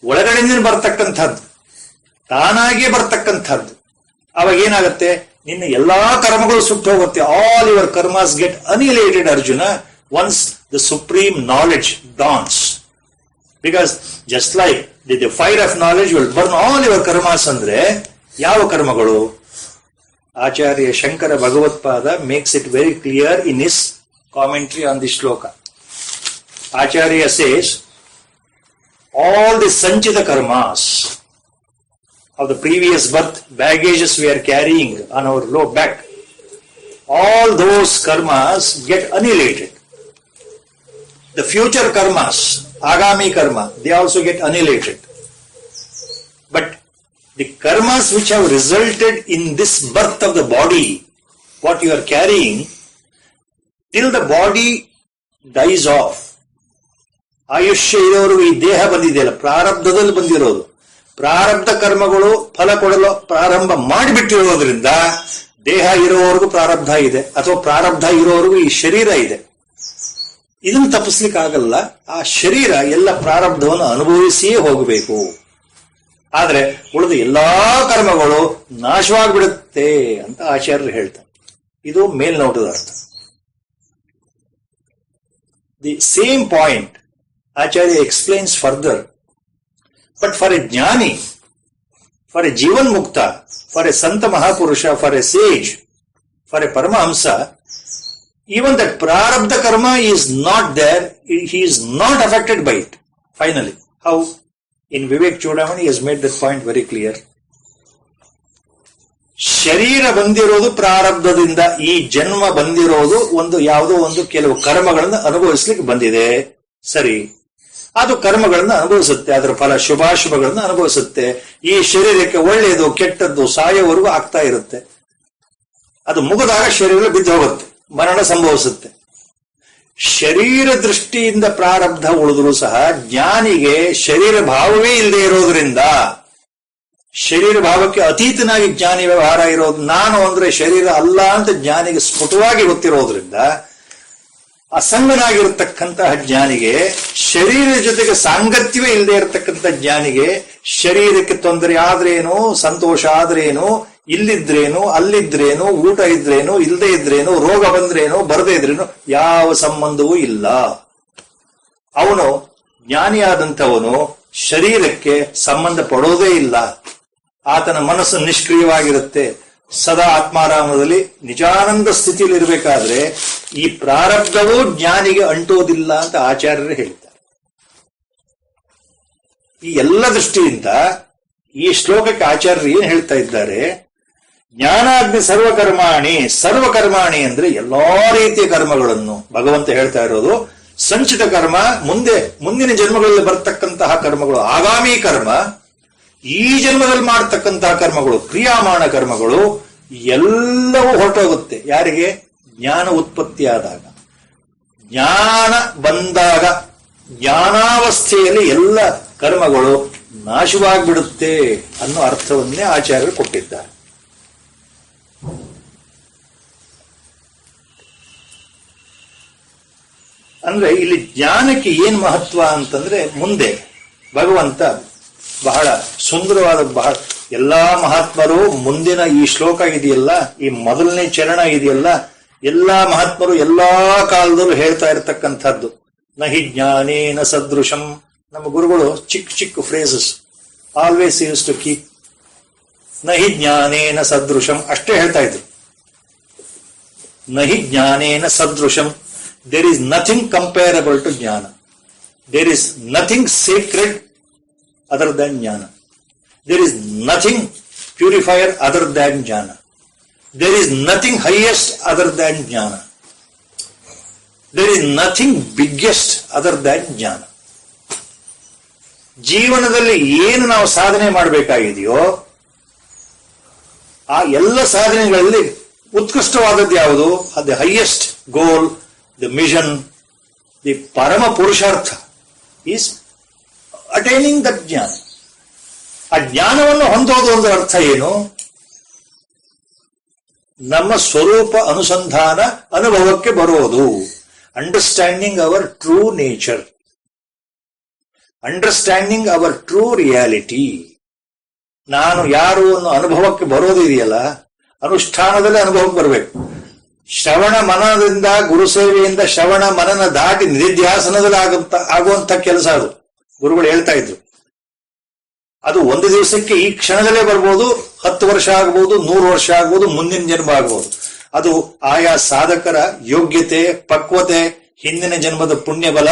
ಒಳಗಡೆಯಿಂದ ಬರ್ತಕ್ಕಂಥದ್ದು, ತಾನಾಗಿಯೇ ಬರ್ತಕ್ಕಂಥದ್ದು. ಅವಾಗ ಏನಾಗುತ್ತೆ, ನಿನ್ನ ಎಲ್ಲಾ ಕರ್ಮಗಳು ಸುಟ್ಟು ಹೋಗುತ್ತೆ. All your karmas get annihilated Arjuna once the supreme knowledge dawns. Because just like the fire of knowledge will burn all your karmas. ಅಂದ್ರೆ ಯಾವ ಕರ್ಮಗಳು? Acharya Shankara Bhagavatpada makes it very clear in his commentary on the shloka. Acharya says all the ಸಂಚಿತ karmas of the previous birth, baggages we are carrying on our low back, all those karmas get annihilated. The future karmas, agami karma, they also get annihilated. But the karmas which have resulted in this birth of the body, what you are carrying, till the body dies off, ಆಯುಷ್ಯ ಇರೋರು ಈ ದೇಹ ಬಂದಿದೆಯಲ್ಲ, ಪ್ರಾರಬ್ಧದಲ್ಲಿ ಬಂದಿರೋದು, ಪ್ರಾರಬ್ಧ ಕರ್ಮಗಳು ಫಲ ಕೊಡಲು ಪ್ರಾರಂಭ ಮಾಡಿಬಿಟ್ಟಿರೋದ್ರಿಂದ ದೇಹ ಇರೋವರೆಗೂ ಪ್ರಾರಬ್ಧ ಇದೆ, ಅಥವಾ ಪ್ರಾರಬ್ಧ ಇರೋವರೆಗೂ ಈ ಶರೀರ ಇದೆ. ಇದನ್ನು ತಪ್ಪಿಸ್ಲಿಕ್ಕೆ ಆಗಲ್ಲ. ಆ ಶರೀರ ಎಲ್ಲ ಪ್ರಾರಬ್ಧವನ್ನು ಅನುಭವಿಸಿಯೇ ಹೋಗಬೇಕು. ಆದ್ರೆ ಉಳಿದ ಎಲ್ಲಾ ಕರ್ಮಗಳು ನಾಶವಾಗಿಬಿಡುತ್ತೆ ಅಂತ ಆಚಾರ್ಯರು ಹೇಳ್ತಾರೆ. ಇದು ಮೇಲ್ನೋಟದ ಅರ್ಥ. The same point Acharya explains further. But for a jnani, for a jivan mukta, for a santa mahapurusha, for a sage, for a paramahamsa, even that prarabdha karma is not there, he is not affected by it. Finally, how? In Vivek Chudamani he has made that point very clear. ಶರೀರ ಬಂದಿರೋದು ಪ್ರಾರಬ್ಧದಿಂದ, ಈ ಜನ್ಮ ಬಂದಿರೋದು ಒಂದು ಯಾವುದೋ ಒಂದು ಕೆಲವು ಕರ್ಮಗಳನ್ನು ಅನುಭವಿಸ್ಲಿಕ್ಕೆ ಬಂದಿದೆ. ಸರಿ, ಅದು ಕರ್ಮಗಳನ್ನು ಅನುಭವಿಸುತ್ತೆ, ಅದರ ಫಲ ಶುಭಾಶುಭಗಳನ್ನು ಅನುಭವಿಸುತ್ತೆ. ಈ ಶರೀರಕ್ಕೆ ಒಳ್ಳೆಯದು ಕೆಟ್ಟದ್ದು ಸಾಯೋವರೆಗೂ ಆಗ್ತಾ ಇರುತ್ತೆ. ಅದು ಮುಗಿದಾಗ ಶರೀರ ಬಿದ್ದು ಹೋಗುತ್ತೆ, ಮರಣ ಸಂಭವಿಸುತ್ತೆ. ಶರೀರ ದೃಷ್ಟಿಯಿಂದ ಪ್ರಾರಬ್ಧ ಉಳಿದ್ರು ಸಹ ಜ್ಞಾನಿಗೆ ಶರೀರ ಭಾವವೇ ಇಲ್ಲದೆ ಇರೋದ್ರಿಂದ, ಶರೀರ ಭಾವಕ್ಕೆ ಅತೀತನಾಗಿ ಜ್ಞಾನಿ ವ್ಯವಹಾರ ಇರೋದು, ನಾನು ಅಂದ್ರೆ ಶರೀರ ಅಲ್ಲ ಅಂತ ಜ್ಞಾನಿಗೆ ಸ್ಫುಟವಾಗಿ ಗೊತ್ತಿರೋದ್ರಿಂದ, ಅಸಂಗನಾಗಿರತಕ್ಕಂತಹ ಜ್ಞಾನಿಗೆ, ಶರೀರ ಜೊತೆಗೆ ಸಾಂಗತ್ಯವೇ ಇಲ್ಲದೆ ಇರತಕ್ಕಂಥ ಜ್ಞಾನಿಗೆ, ಶರೀರಕ್ಕೆ ತೊಂದರೆ ಆದ್ರೇನು, ಸಂತೋಷ ಆದ್ರೇನು, ಇಲ್ಲಿದ್ರೇನು, ಅಲ್ಲಿದ್ರೇನು, ಊಟ ಇದ್ರೇನು, ಇಲ್ಲದೆ ಇದ್ರೇನು, ರೋಗ ಬಂದ್ರೇನು, ಬರದೇ ಇದ್ರೇನು, ಯಾವ ಸಂಬಂಧವೂ ಇಲ್ಲ. ಅವನು ಜ್ಞಾನಿಯಾದಂಥವನು ಶರೀರಕ್ಕೆ ಸಂಬಂಧ ಪಡೋದೇ ಇಲ್ಲ. ಆತನ ಮನಸ್ಸು ನಿಷ್ಕ್ರಿಯವಾಗಿರುತ್ತೆ. ಸದಾ ಆತ್ಮಾರಾಮದಲ್ಲಿ ನಿಜಾನಂದ ಸ್ಥಿತಿಯಲ್ಲಿ ಇರಬೇಕಾದ್ರೆ ಈ ಪ್ರಾರಬ್ಧವೂ ಜ್ಞಾನಿಗೆ ಅಂಟೋದಿಲ್ಲ ಅಂತ ಆಚಾರ್ಯರು ಹೇಳ್ತಾರೆ. ಈ ಎಲ್ಲ ದೃಷ್ಟಿಯಿಂದ ಈ ಶ್ಲೋಕಕ್ಕೆ ಆಚಾರ್ಯರು ಏನ್ ಹೇಳ್ತಾ ಇದ್ದಾರೆ? ಜ್ಞಾನಾಗ್ನಿ ಸರ್ವಕರ್ಮಾಣಿ. ಸರ್ವಕರ್ಮಾಣಿ ಅಂದ್ರೆ ಎಲ್ಲಾ ರೀತಿಯ ಕರ್ಮಗಳನ್ನು ಭಗವಂತ ಹೇಳ್ತಾ ಇರೋದು. ಸಂಚಿತ ಕರ್ಮ, ಮುಂದಿನ ಜನ್ಮಗಳಲ್ಲಿ ಬರ್ತಕ್ಕಂತಹ ಕರ್ಮಗಳು, ಆಗಾಮಿ ಕರ್ಮ, ಈ ಜನ್ಮದಲ್ಲಿ ಮಾಡತಕ್ಕಂತಹ ಕರ್ಮಗಳು, ಕ್ರಿಯಾಮಾಣ ಕರ್ಮಗಳು ಎಲ್ಲವೂ ಹೊರಟೋಗುತ್ತೆ. ಯಾರಿಗೆ? ಜ್ಞಾನ ಉತ್ಪತ್ತಿಯಾದಾಗ, ಜ್ಞಾನ ಬಂದಾಗ, ಜ್ಞಾನಾವಸ್ಥೆಯಲ್ಲಿ ಎಲ್ಲ ಕರ್ಮಗಳು ನಾಶವಾಗಿಬಿಡುತ್ತೆ ಅನ್ನೋ ಅರ್ಥವನ್ನೇ ಆಚಾರ್ಯರು ಕೊಟ್ಟಿದ್ದಾರೆ. ಅಂದ್ರೆ ಇಲ್ಲಿ ಜ್ಞಾನಕ್ಕೆ ಏನ್ ಮಹತ್ವ ಅಂತಂದ್ರೆ, ಮುಂದೆ ಭಗವಂತ ಬಹಳ ಸುಂದರವಾದ, ಬಹಳ ಎಲ್ಲಾ ಮಹಾತ್ಮರು ಮುಂದಿನ ಈ ಶ್ಲೋಕ ಇದೆಯಲ್ಲ, ಈ ಮೊದಲನೇ ಚರಣ ಇದೆಯಲ್ಲ, ಎಲ್ಲಾ ಮಹಾತ್ಮರು ಎಲ್ಲಾ ಕಾಲದಲ್ಲೂ ಹೇಳ್ತಾ ಇರತಕ್ಕಂಥದ್ದು. ನಹಿ ಜ್ಞಾನೇನ ಸದೃಶಂ. ನಮ್ಮ ಗುರುಗಳು ಚಿಕ್ಕ ಚಿಕ್ಕ phrases always use to keep. ನಹಿ ಜ್ಞಾನೇನ ಸದೃಶಂ ಅಷ್ಟೇ ಹೇಳ್ತಾ ಇದ್ರು. ನಹಿ ಜ್ಞಾನೇನ ಸದೃಶಂ. There is nothing comparable to jnana. There is nothing sacred other than jnana. There is nothing purifier other than jnana. There is nothing highest other than jnana. There is nothing biggest other than jnana. ಜೀವನದಲ್ಲಿ ಏನು ನಾವು ಸಾಧನೆ ಮಾಡಬೇಕಾಗಿದೆಯೋ ಆ ಎಲ್ಲ ಸಾಧನೆಗಳಲ್ಲಿ ಉತ್ಕೃಷ್ಟವಾದದ್ದು ಯಾವುದು? ಅದು highest goal, the mission, the parama purushartha is attaining that jnana. ಆ ಜ್ಞಾನವನ್ನು ಹೊಂದೋದು ಒಂದು ಅರ್ಥ ಏನು? ನಮ್ಮ ಸ್ವರೂಪ ಅನುಸಂಧಾನ ಅನುಭವಕ್ಕೆ ಬರೋದು. Understanding our true nature, understanding our true reality. ನಾನು ಯಾರು ಅನ್ನೋ ಅನುಭವಕ್ಕೆ ಬರೋದು ಇದೆಯಲ್ಲ, ಅನುಷ್ಠಾನದಲ್ಲೇ ಅನುಭವಕ್ಕೆ ಬರಬೇಕು. ಶ್ರವಣ ಮನನದಿಂದ, ಗುರುಸೇವೆಯಿಂದ ಶ್ರವಣ ಮನನ ದಾಟಿ ನಿಧಿಧ್ಯಾಸನದಲ್ಲಿ ಆಗುವಂತ ಕೆಲಸ ಅದು. ಗುರುಗಳು ಹೇಳ್ತಾ ಇದ್ರು, ಅದು ಒಂದು ದಿವಸಕ್ಕೆ ಈ ಕ್ಷಣದಲ್ಲೇ ಬರ್ಬೋದು, 10 ವರ್ಷ ಆಗ್ಬೋದು, 100 ವರ್ಷ ಆಗ್ಬೋದು, ಮುಂದಿನ ಜನ್ಮ ಆಗ್ಬೋದು. ಅದು ಆಯಾ ಸಾಧಕರ ಯೋಗ್ಯತೆ, ಪಕ್ವತೆ, ಹಿಂದಿನ ಜನ್ಮದ ಪುಣ್ಯ ಬಲ,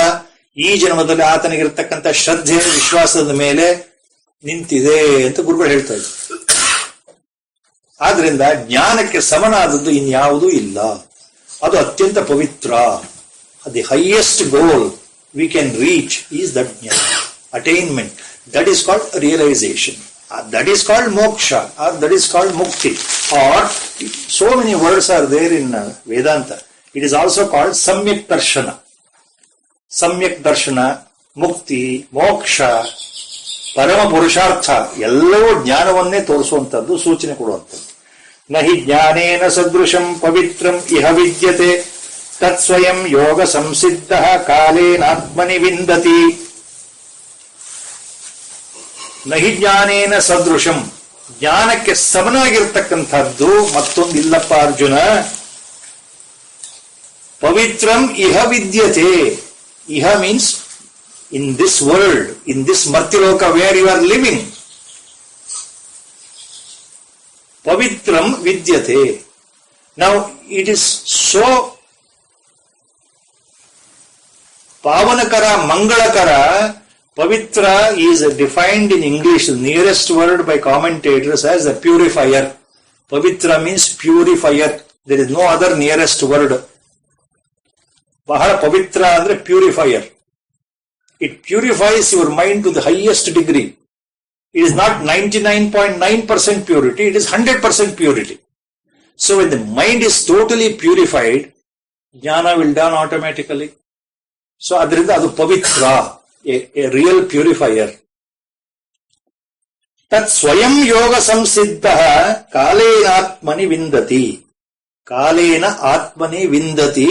ಈ ಜನ್ಮದಲ್ಲಿ ಆತನಿಗಿರ್ತಕ್ಕಂಥ ಶ್ರದ್ಧೆ, ವಿಶ್ವಾಸದ ಮೇಲೆ ನಿಂತಿದೆ ಅಂತ ಗುರುಗಳು ಹೇಳ್ತಾ ಇದ್ರು. ಆದ್ರಿಂದ ಜ್ಞಾನಕ್ಕೆ ಸಮನಾದದ್ದು ಇನ್ಯಾವುದೂ ಇಲ್ಲ. ಅದು ಅತ್ಯಂತ ಪವಿತ್ರ. The highest goal we can reach is that ಜ್ಞಾನ, attainment. That is called realization. That is called moksha, or that is called ಮುಕ್ತಿ. Or so many words are there in Vedanta. It is also called ಸಮ್ಯಕ್ ದರ್ಶನ. ಸಮ್ಯಕ್ ದರ್ಶನ, ಮುಕ್ತಿ, ಮೋಕ್ಷ, ಪರಮ ಪುರುಷಾರ್ಥ ಎಲ್ಲವೂ ಜ್ಞಾನವನ್ನೇ ತೋರಿಸುವಂತದ್ದು, ಸೂಚನೆ ಕೊಡುವಂಥದ್ದು. ನಹಿ ಜ್ಞಾನೇನ ಸದೃಶಂ ಪವಿತ್ರಂ ಇಹ ವಿದ್ಯತೆ ತತ್ಸ್ವಯಂ ಯೋಗ ಸಂಸಿದ್ಧ ಕಾಲೇನಾತ್ಮನಿ ವಿಂದತಿ. ನಹಿ ಜ್ಞಾನೇನ ಸದೃಶಂ, ಜ್ಞಾನಕ್ಕೆ ಸಮನಾಗಿರ್ತಕ್ಕಂಥದ್ದು ಮತ್ತೊಂದಿಲ್ಲಪ್ಪ ಅರ್ಜುನ. ಪವಿತ್ರಂ ಇಹ ವಿದ್ಯತೆ. ಇಹ means in this world, in this Martiloka where you are living. Pavitram vidyate. Now it is so pavanakara, mangalakara. Pavitra is defined in English, the nearest word by commentators, as a purifier. Pavitra means purifier. There is no other nearest word. Bahala pavitra andre purifier. It purifies your mind to the highest degree. It is not 99.9% purity, it is 100% purity. So when the mind is totally purified, jnana will done automatically. So adrinda adu pavitra, a real purifier. Tat swayam yoga samsiddha kalena atmani vindati. Kalena atmani vindati.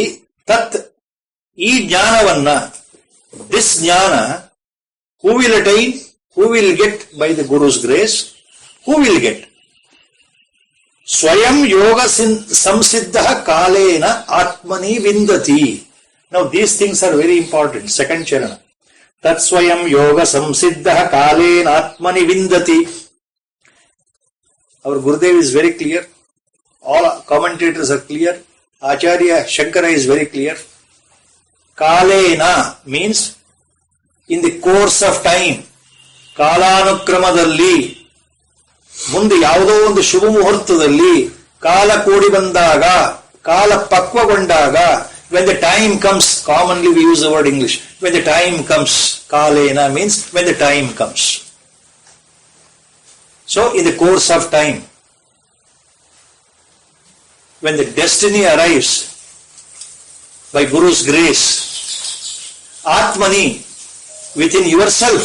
Tat ee jnanavanna, this jnana, who will attain? Who will get by the Guru's grace? Who will get? Swayam yoga samsiddha kalena atmani vindati. Now these things are very important. Second charana. Tat swayam yoga samsiddha kalena atmani vindati. Our Gurudev is very clear. All commentators are clear. Acharya Shankara is very clear. Kalena means in the course of time. ಕಾಲಾನುಕ್ರಮದಲ್ಲಿ, ಮುಂದೆ ಯಾವುದೋ ಒಂದು ಶುಭ ಮುಹೂರ್ತದಲ್ಲಿ, ಕಾಲ ಕೂಡಿ ಬಂದಾಗ, ಕಾಲ ಪಕ್ವಗೊಂಡಾಗ, when the time comes, commonly we use the word English, when the time comes, kalena means when the time comes. So in the course of time, when the destiny arrives by Guru's grace, Atmani, within yourself,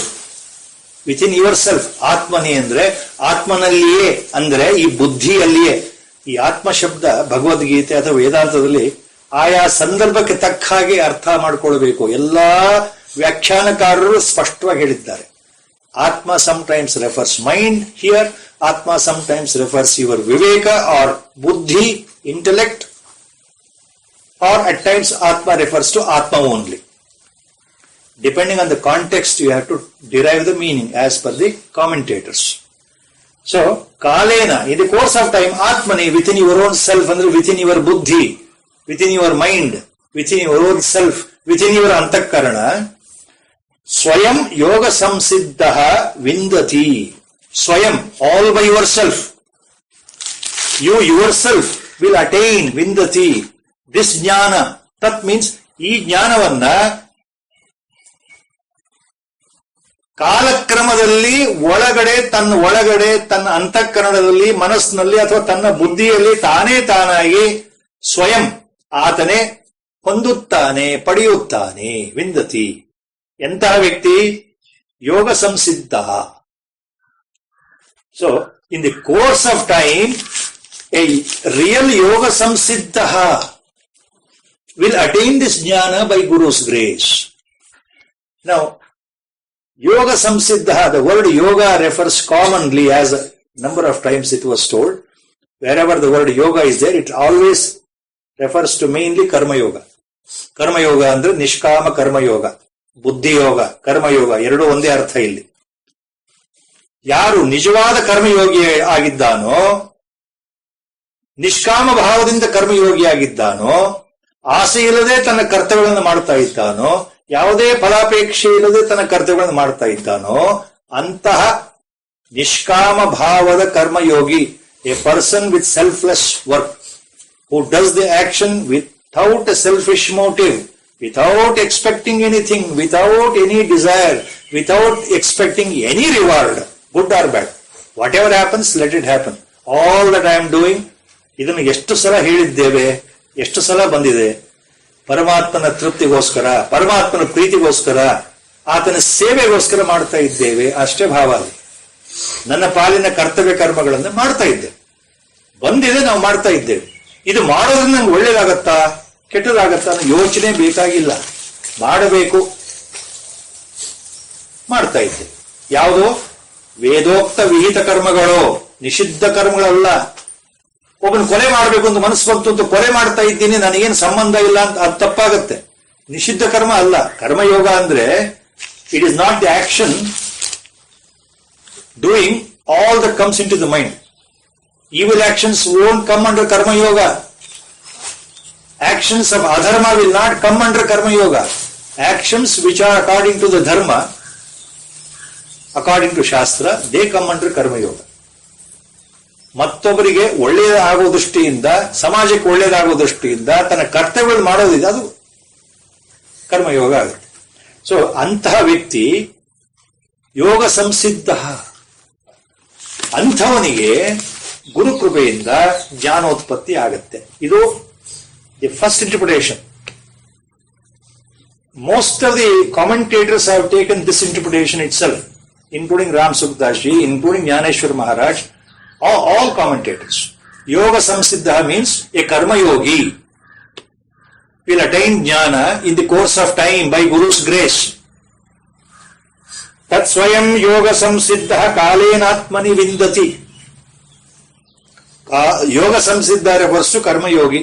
Atmani ಅಂದ್ರೆ ಆತ್ಮನಲ್ಲಿಯೇ ಅಂದ್ರೆ ಈ ಬುದ್ಧಿಯಲ್ಲಿಯೇ. ಈ ಆತ್ಮ ಶಬ್ದ ಭಗವದ್ಗೀತೆ ಅಥವಾ ವೇದಾಂತದಲ್ಲಿ ಆಯಾ ಸಂದರ್ಭಕ್ಕೆ ತಕ್ಕ ಹಾಗೆ ಅರ್ಥ ಮಾಡಿಕೊಳ್ಬೇಕು. ಎಲ್ಲಾ ವ್ಯಾಖ್ಯಾನಕಾರರು ಸ್ಪಷ್ಟವಾಗಿ ಹೇಳಿದ್ದಾರೆ. ಆತ್ಮ sometimes refers mind here, Atma sometimes refers your viveka or buddhi, intellect, or at times Atma refers to Atma only. Depending on the context, you have to derive the meaning as per the commentators. So, Kalena, in the course of time, Atmani, within your own self, within your buddhi, within your mind, within your own self, within your antakarana, Swayam Yoga Samsiddhaha Vindati. Swayam, all by yourself. You yourself will attain Vindati. This jnana. That means, ee jnanavanna ಕಾಲಕ್ರಮದಲ್ಲಿ ಒಳಗಡೆ ತನ್ನ ಅಂತಃಕರಣದಲ್ಲಿ, ಮನಸ್ಸಿನಲ್ಲಿ ಅಥವಾ ತನ್ನ ಬುದ್ಧಿಯಲ್ಲಿ ತಾನಾಗಿ ಸ್ವಯಂ ಆತನೇ ಹೊಂದುತ್ತಾನೆ, ಪಡೆಯುತ್ತಾನೆ. ವಿಂದತಿ. ಎಂತಹ ವ್ಯಕ್ತಿ? ಯೋಗ ಸಂಸಿದ್ಧ. So in the course of time a real yoga ಸಂಸಿದ್ಧ ವಿಲ್ ಅಟೈನ್ ದಿಸ್ ಜ್ಞಾನ by guru's grace. Now Yoga Samsiddha, the word yoga refers commonly, as a number of times it was told. Wherever the word yoga is there, it always refers to mainly Karma Yoga. Karma Yoga andre Nishkama Karma Yoga, Buddhi Yoga, Karma Yoga, ಎರಡು ಒಂದೇ ಅರ್ಥ ಇಲ್ಲಿ. ಯಾರು ನಿಜವಾದ ಕರ್ಮಯೋಗಿ ಆಗಿದ್ದಾನೋ, ನಿಷ್ಕಾಮ ಭಾವದಿಂದ ಕರ್ಮಯೋಗಿ ಆಗಿದ್ದಾನೋ, ಆಸೆ ಇಲ್ಲದೆ ತನ್ನ ಕರ್ತವ್ಯಗಳನ್ನು ಮಾಡ್ತಾ ಇದ್ದಾನೋ, ಯಾವುದೇ ಫಲಾಪೇಕ್ಷೆ ಇಲ್ಲದೆ ತನ್ನ ಕರ್ತವ್ಯಗಳನ್ನು ಮಾಡ್ತಾ ಇದ್ದಾನೋ, ಅಂತಹ ನಿಷ್ಕಾಮ ಭಾವದ ಕರ್ಮಯೋಗಿ, a person with selfless work, who does the action without a selfish motive, without expecting anything, without any desire, without expecting any reward, good or bad, whatever happens let it happen, all that I am doing. ಇದನ್ನು ಎಷ್ಟು ಸಲ ಹೇಳಿದ್ದೇವೆ, ಎಷ್ಟು ಸಲ ಬಂದಿದೆ. ಪರಮಾತ್ಮನ ತೃಪ್ತಿಗೋಸ್ಕರ, ಪರಮಾತ್ಮನ ಪ್ರೀತಿಗೋಸ್ಕರ, ಆತನ ಸೇವೆಗೋಸ್ಕರ ಮಾಡ್ತಾ ಇದ್ದೇವೆ, ಅಷ್ಟೇ ಭಾವ. ನನ್ನ ಪಾಲಿನ ಕರ್ತವ್ಯ ಕರ್ಮಗಳನ್ನು ಮಾಡ್ತಾ ಇದ್ದೇವೆ, ಬಂದಿದೆ, ನಾವು ಮಾಡ್ತಾ ಇದ್ದೇವೆ. ಇದು ಮಾಡೋದ್ರಿಂದ ನಂಗೆ ಒಳ್ಳೇದಾಗತ್ತಾ ಕೆಟ್ಟದಾಗತ್ತಾ ಅನ್ನೋ ಯೋಚನೆ ಬೇಕಾಗಿಲ್ಲ. ಮಾಡಬೇಕು, ಮಾಡ್ತಾ ಇದ್ದೇವೆ. ಯಾವುದೋ ವೇದೋಕ್ತ ವಿಹಿತ ಕರ್ಮಗಳು, ನಿಷಿದ್ಧ ಕರ್ಮಗಳಲ್ಲ. ಒಬ್ಬನ ಕೊಲೆ ಮಾಡಬೇಕು ಅಂತ ಮನಸ್ಸು ಬಂತು ಅಂತ ಕೊಲೆ ಮಾಡ್ತಾ ಇದ್ದೀನಿ, ನನಗೇನು ಸಂಬಂಧ ಇಲ್ಲ ಅಂತ ಅದು ತಪ್ಪಾಗತ್ತೆ. ನಿಷಿದ್ಧ ಕರ್ಮ ಅಲ್ಲ. ಕರ್ಮಯೋಗ ಅಂದ್ರೆ it is not the action doing all that comes into the mind. Evil actions won't come under ಕರ್ಮಯೋಗ. ಆಕ್ಷನ್ಸ್ ಆಫ್ ಅಧರ್ಮ ವಿಲ್ ನಾಟ್ ಕಮ್ ಅಂಡರ್ ಕರ್ಮಯೋಗ. Actions which are according to the ಧರ್ಮ, ಅಕಾರ್ಡಿಂಗ್ ಟು ಶಾಸ್ತ್ರ, they come under ಕರ್ಮಯೋಗ. ಮತ್ತೊಬ್ಬರಿಗೆ ಒಳ್ಳೆಯದಾಗುವ ದೃಷ್ಟಿಯಿಂದ, ಸಮಾಜಕ್ಕೆ ಒಳ್ಳೆಯದಾಗುವ ದೃಷ್ಟಿಯಿಂದ ತನ್ನ ಕರ್ತವ್ಯಗಳು ಮಾಡೋದಿದೆ, ಅದು ಕರ್ಮಯೋಗ ಆಗುತ್ತೆ. ಸೊ ಅಂತಹ ವ್ಯಕ್ತಿ ಯೋಗ ಸಂಸಿದ್ಧ. ಅಂಥವನಿಗೆ ಗುರುಕೃಪೆಯಿಂದ ಜ್ಞಾನೋತ್ಪತ್ತಿ ಆಗತ್ತೆ. ಇದು the first interpretation. Most of the commentators have taken this interpretation itself, including Ram Sukhdas ji, including Jnaneshwar Maharaj, all commentators. Yoga Samsiddha means a karma yogi will attain jnana in the course of time by Guru's grace. Tat swayam yoga samsiddha kalenatmani vindati. Yoga Samsiddha refers to karma yogi.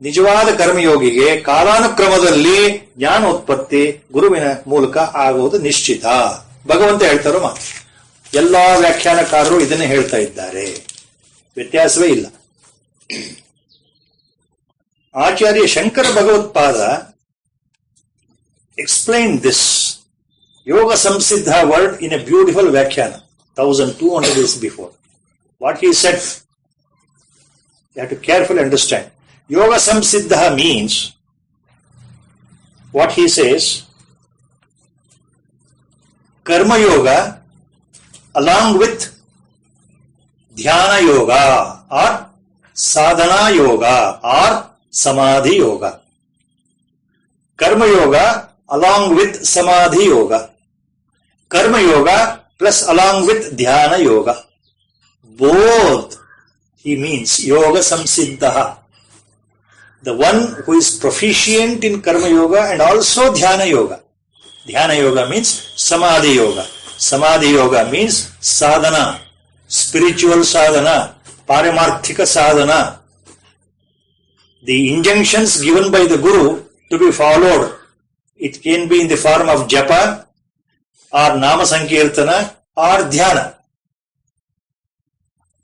ನಿಜವಾದ ಕರ್ಮಯೋಗಿಗೆ ಕಾಲಾನುಕ್ರಮದಲ್ಲಿ ಜ್ಞಾನೋತ್ಪತ್ತಿ ಗುರುವಿನ ಮೂಲಕ ಆಗುವುದು ನಿಶ್ಚಿತ. ಭಗವಂತ ಹೇಳ್ತಾರೋ ಮಾತು. ಎಲ್ಲಾ ವ್ಯಾಖ್ಯಾನಕಾರರು ಇದನ್ನೇ ಹೇಳ್ತಾ ಇದ್ದಾರೆ, ವ್ಯತ್ಯಾಸವೇ ಇಲ್ಲ. ಆಚಾರ್ಯ Shankara Bhagavatpada explained this yoga samsiddha word in a beautiful ವ್ಯಾಖ್ಯಾನ 1200 years before. What he said, you have to carefully understand. Yoga samsiddha means, what he says, karma yoga along with dhyana yoga or sadhana yoga or samadhi yoga. Karma yoga along with samadhi yoga. Karma yoga plus along with dhyana yoga. Both, he means yoga samsiddha. The one who is proficient in karma yoga and also dhyana yoga. Dhyana yoga means samadhi yoga. Samadhi yoga means sadhana, spiritual sadhana, paramarthika sadhana. The injunctions given by the Guru to be followed. It can be in the form of japa or nama sankirtana or dhyana.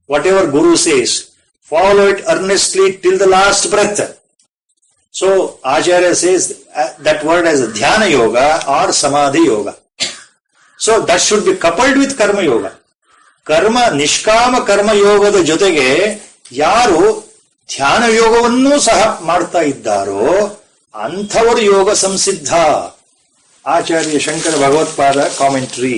Whatever Guru says, follow it earnestly till the last breath. So, Acharya says that word as dhyana yoga or samadhi yoga. So, that should be coupled with karma yoga. ನಿಷ್ಕಾಮ ಕರ್ಮಯೋಗದ ಜೊತೆಗೆ ಯಾರು ಧ್ಯಾನ ಯೋಗವನ್ನೂ ಸಹ ಮಾಡ್ತಾ ಇದ್ದಾರೋ ಅಂಥವರು ಯೋಗ ಸಂಸಿದ್ಧ. ಆಚಾರ್ಯ Shankara Bhagavatpada commentary.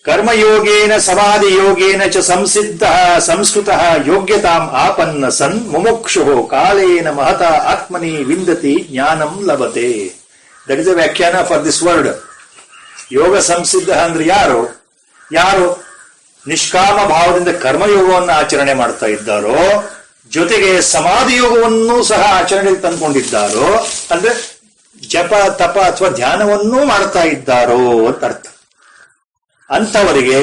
ಕರ್ಮಯೋಗೇನ ಸಮಾಧಿ ಯೋಗೇನ ಚ ಸಂಸಿದ್ಧ ಸಂಸ್ಕೃತ ಯೋಗ್ಯತಾಂ ಆಪನ್ನ ಸನ್ ಮುಮುಕ್ಷು ಕಾಲೇನ ಮಹತ ಆತ್ಮನಿ ವಿಂದತಿ ಜ್ಞಾನಂ ಲಭತೆ. ದಟ್ ಇಸ್ ದ ವ್ಯಾಖ್ಯಾನ ಫಾರ್ ದಿಸ್ ವರ್ಡ್. ಯೋಗ ಸಂಸಿದ್ಧ ಅಂದ್ರೆ ಯಾರು ನಿಷ್ಕಾಮ ಭಾವದಿಂದ ಕರ್ಮಯೋಗವನ್ನು ಆಚರಣೆ ಮಾಡ್ತಾ ಇದ್ದಾರೋ, ಜೊತೆಗೆ ಸಮಾಧಿ ಯೋಗವನ್ನೂ ಸಹ ಆಚರಣೆಗೆ ತಂದುಕೊಂಡಿದ್ದಾರೋ, ಅಂದ್ರೆ ಜಪ ತಪ ಅಥವಾ ಧ್ಯಾನವನ್ನೂ ಮಾಡ್ತಾ ಇದ್ದಾರೋ ಅಂತ ಅರ್ಥ. ಅಂಥವರಿಗೆ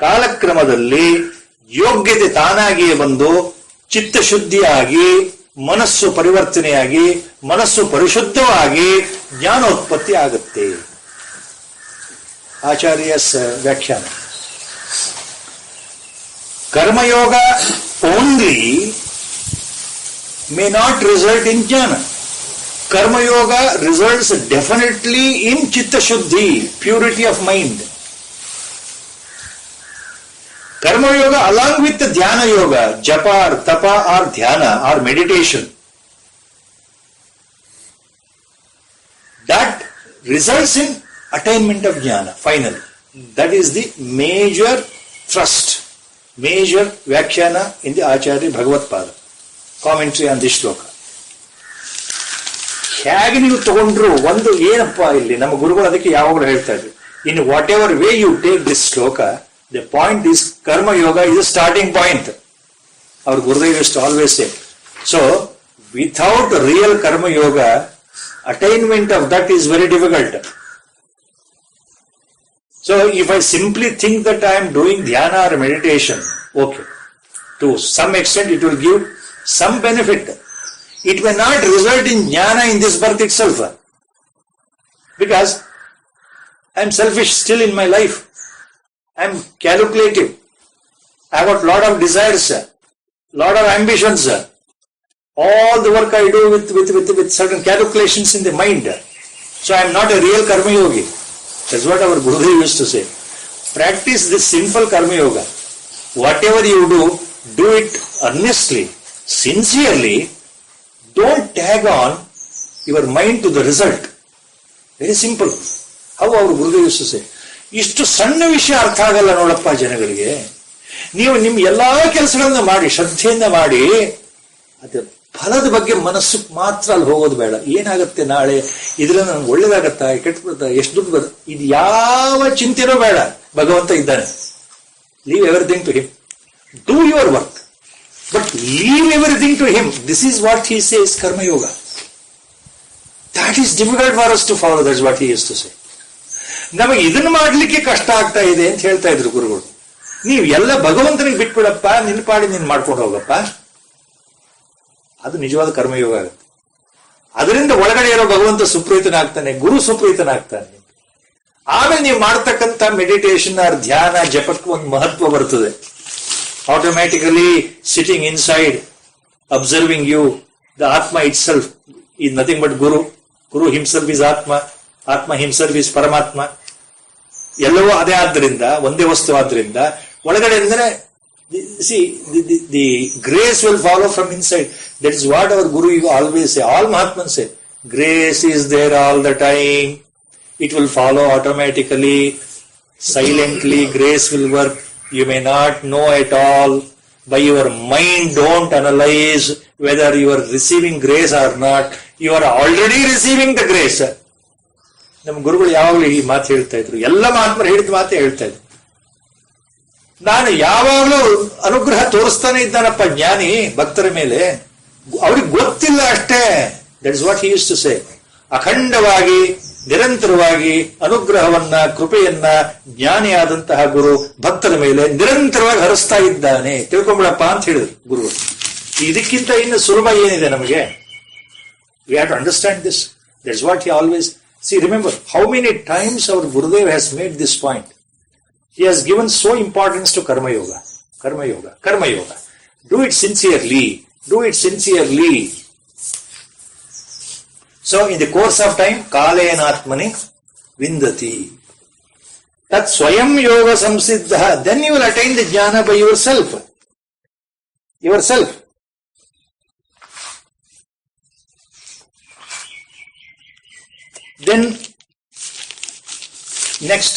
ಕಾಲಕ್ರಮದಲ್ಲಿ ಯೋಗ್ಯತೆ ತಾನಾಗಿಯೇ ಬಂದು ಚಿತ್ತಶುದ್ಧಿಯಾಗಿ ಮನಸ್ಸು ಪರಿವರ್ತನೆಯಾಗಿ ಮನಸ್ಸು ಪರಿಶುದ್ಧವಾಗಿ ಜ್ಞಾನೋತ್ಪತ್ತಿ ಆಗುತ್ತೆ. ಆಚಾರ್ಯಸ್ ವ್ಯಾಖ್ಯಾನ. Karma yoga only may not result in jnana. Karma yoga results definitely in chitta shuddhi, purity of mind. Karma yoga along with the dhyana yoga, japa or tapa or dhyana or meditation, that results in attainment of jnana finally. That is the major thrust, major vyakhyana in the Acharya Bhagavad-pada commentary on this shloka. ಹೇಗೆ ನೀವು ತಗೊಂಡ್ರು ಒಂದು ಏನಪ್ಪಾ ಇಲ್ಲಿ ನಮ್ಮ ಗುರುಗಳು ಅದಕ್ಕೆ ಯಾವಾಗಲೂ ಹೇಳ್ತಾ ಇದ್ರು, in whatever way you take this shloka, the point is karma yoga is starting point. ಅವ್ರ Gurudev used to always say. So without real karma yoga attainment of that is very difficult. So if I simply think that I am doing dhyana or meditation, okay, to some extent it will give some benefit. It may not result in jnana in this birth itself, because I am selfish still in my life. I am calculative. I have got lot of desires, lot of ambitions. All the work I do with certain calculations in the mind. So I am not a real karma yogi. That's what our Gurudev used to say. Practice this simple karma yoga. Whatever you do it earnestly, sincerely. Don't tag on your mind to the result. Very simple. How our Gurudev used to say. ಇಷ್ಟು ಸಣ್ಣ ವಿಷಯ ಅರ್ಥ ಆಗಲ್ಲ ನೋಡಪ್ಪ ಜನಗಳಿಗೆ. ನೀವು ನಿಮ್ಮ ಎಲ್ಲಾ ಕೆಲಸಗಳನ್ನ ಮಾಡಿ ಶ್ರದ್ಧೆಯಿಂದ ಮಾಡಿ, ಅದು ಫಲದ ಬಗ್ಗೆ ಮನಸ್ಸು ಮಾತ್ರ ಅಲ್ಲಿ ಹೋಗೋದು ಬೇಡ. ಏನಾಗುತ್ತೆ ನಾಳೆ, ಇದ್ರಿಂದ ನನ್ಗೆ ಒಳ್ಳೇದಾಗತ್ತಾ, ಕೆಟ್ಟ ಬರುತ್ತಾ, ಎಷ್ಟು ದುಡ್ಡು ಬರುತ್ತೆ, ಇದು ಯಾವ ಚಿಂತೆನೂ ಬೇಡ. ಭಗವಂತ ಇದ್ದಾನೆ. Leave everything to him. Do your work, but leave everything to him. This is what he says karma yoga. That is difficult for us to follow. That's what he used to say. ನಮಗೆ ಇದನ್ನು ಮಾಡ್ಲಿಕ್ಕೆ ಕಷ್ಟ ಆಗ್ತಾ ಇದೆ ಅಂತ ಹೇಳ್ತಾ ಇದ್ರು ಗುರುಗಳು. ನೀವು ಎಲ್ಲ ಭಗವಂತನಿಗೆ ಬಿಟ್ಬಿಡಪ್ಪ, ನಿನ್ನ ಪಾಡಿ ನೀನ್ ಮಾಡ್ಕೊಂಡು ಹೋಗಪ್ಪ. ಅದು ನಿಜವಾದ ಕರ್ಮಯೋಗ ಆಗುತ್ತೆ. ಅದರಿಂದ ಒಳಗಡೆ ಇರೋ ಭಗವಂತ ಸುಪ್ರೀತನಾಗ್ತಾನೆ, ಗುರು ಸುಪ್ರೀತನಾಗ್ತಾನೆ. ಆಮೇಲೆ ನೀವು ಮಾಡ್ತಕ್ಕಂಥ ಮೆಡಿಟೇಷನ್ ಆರ್ ಧ್ಯಾನ ಜಪಕ್ಕೆ ಒಂದು ಮಹತ್ವ ಬರ್ತದೆ. Automatically sitting inside, observing you, the ಆತ್ಮ itself is nothing but Guru. Guru himself is Atma. Atma himself is Paramatma. ಎಲ್ಲವೂ ಅದೇ ಆದ್ದರಿಂದ, ಒಂದೇ ವಸ್ತು ಆದ್ದರಿಂದ ಒಳಗಡೆ ಅಂದರೆ the grace will follow from inside. That is what our Guru always say. All Mahatmas say, grace is there all the time. It will follow automatically, silently. Grace will work. You may not know at all. By your mind, don't analyze whether you are receiving grace or not. You are already receiving the grace. ನಮ್ಮ ಗುರುಗಳು ಯಾವಾಗಲೂ ಈ ಮಾತು ಹೇಳ್ತಾ ಇದ್ರು, ಎಲ್ಲ ಮಹಾತ್ಮರು ಹೇಳಿದ ಮಾತೇ ಹೇಳ್ತಾ ಇದ್ರು. ನಾನು ಯಾವಾಗಲೂ ಅನುಗ್ರಹ ತೋರಿಸ್ತಾನೆ ಇದ್ದಾನಪ್ಪ ಜ್ಞಾನಿ ಭಕ್ತರ ಮೇಲೆ, ಅವ್ರಿಗೆ ಗೊತ್ತಿಲ್ಲ ಅಷ್ಟೇ. That is what he used to say. ಅಖಂಡವಾಗಿ ನಿರಂತರವಾಗಿ ಅನುಗ್ರಹವನ್ನ, ಕೃಪೆಯನ್ನ ಜ್ಞಾನಿಯಾದಂತಹ ಗುರು ಭಕ್ತರ ಮೇಲೆ ನಿರಂತರವಾಗಿ ಹರಿಸ್ತಾ ಇದ್ದಾನೆ, ತಿಳ್ಕೊಂಬಿಡಪ್ಪ ಅಂತ ಹೇಳಿದ್ರು ಗುರುಗಳು. ಇದಕ್ಕಿಂತ ಇನ್ನು ಸುಲಭ ಏನಿದೆ ನಮಗೆ? We have to understand this. That's what he always. See, remember how many times our Gurudev has made this point. He has given so importance to Karma Yoga. Karma Yoga. Karma Yoga. Do it sincerely. Do it sincerely. So, in the course of time, Kalenatmani Vindati. Tat Swayam Yoga Samsiddha. Then you will attain the jnana by yourself. Yourself. Then, next,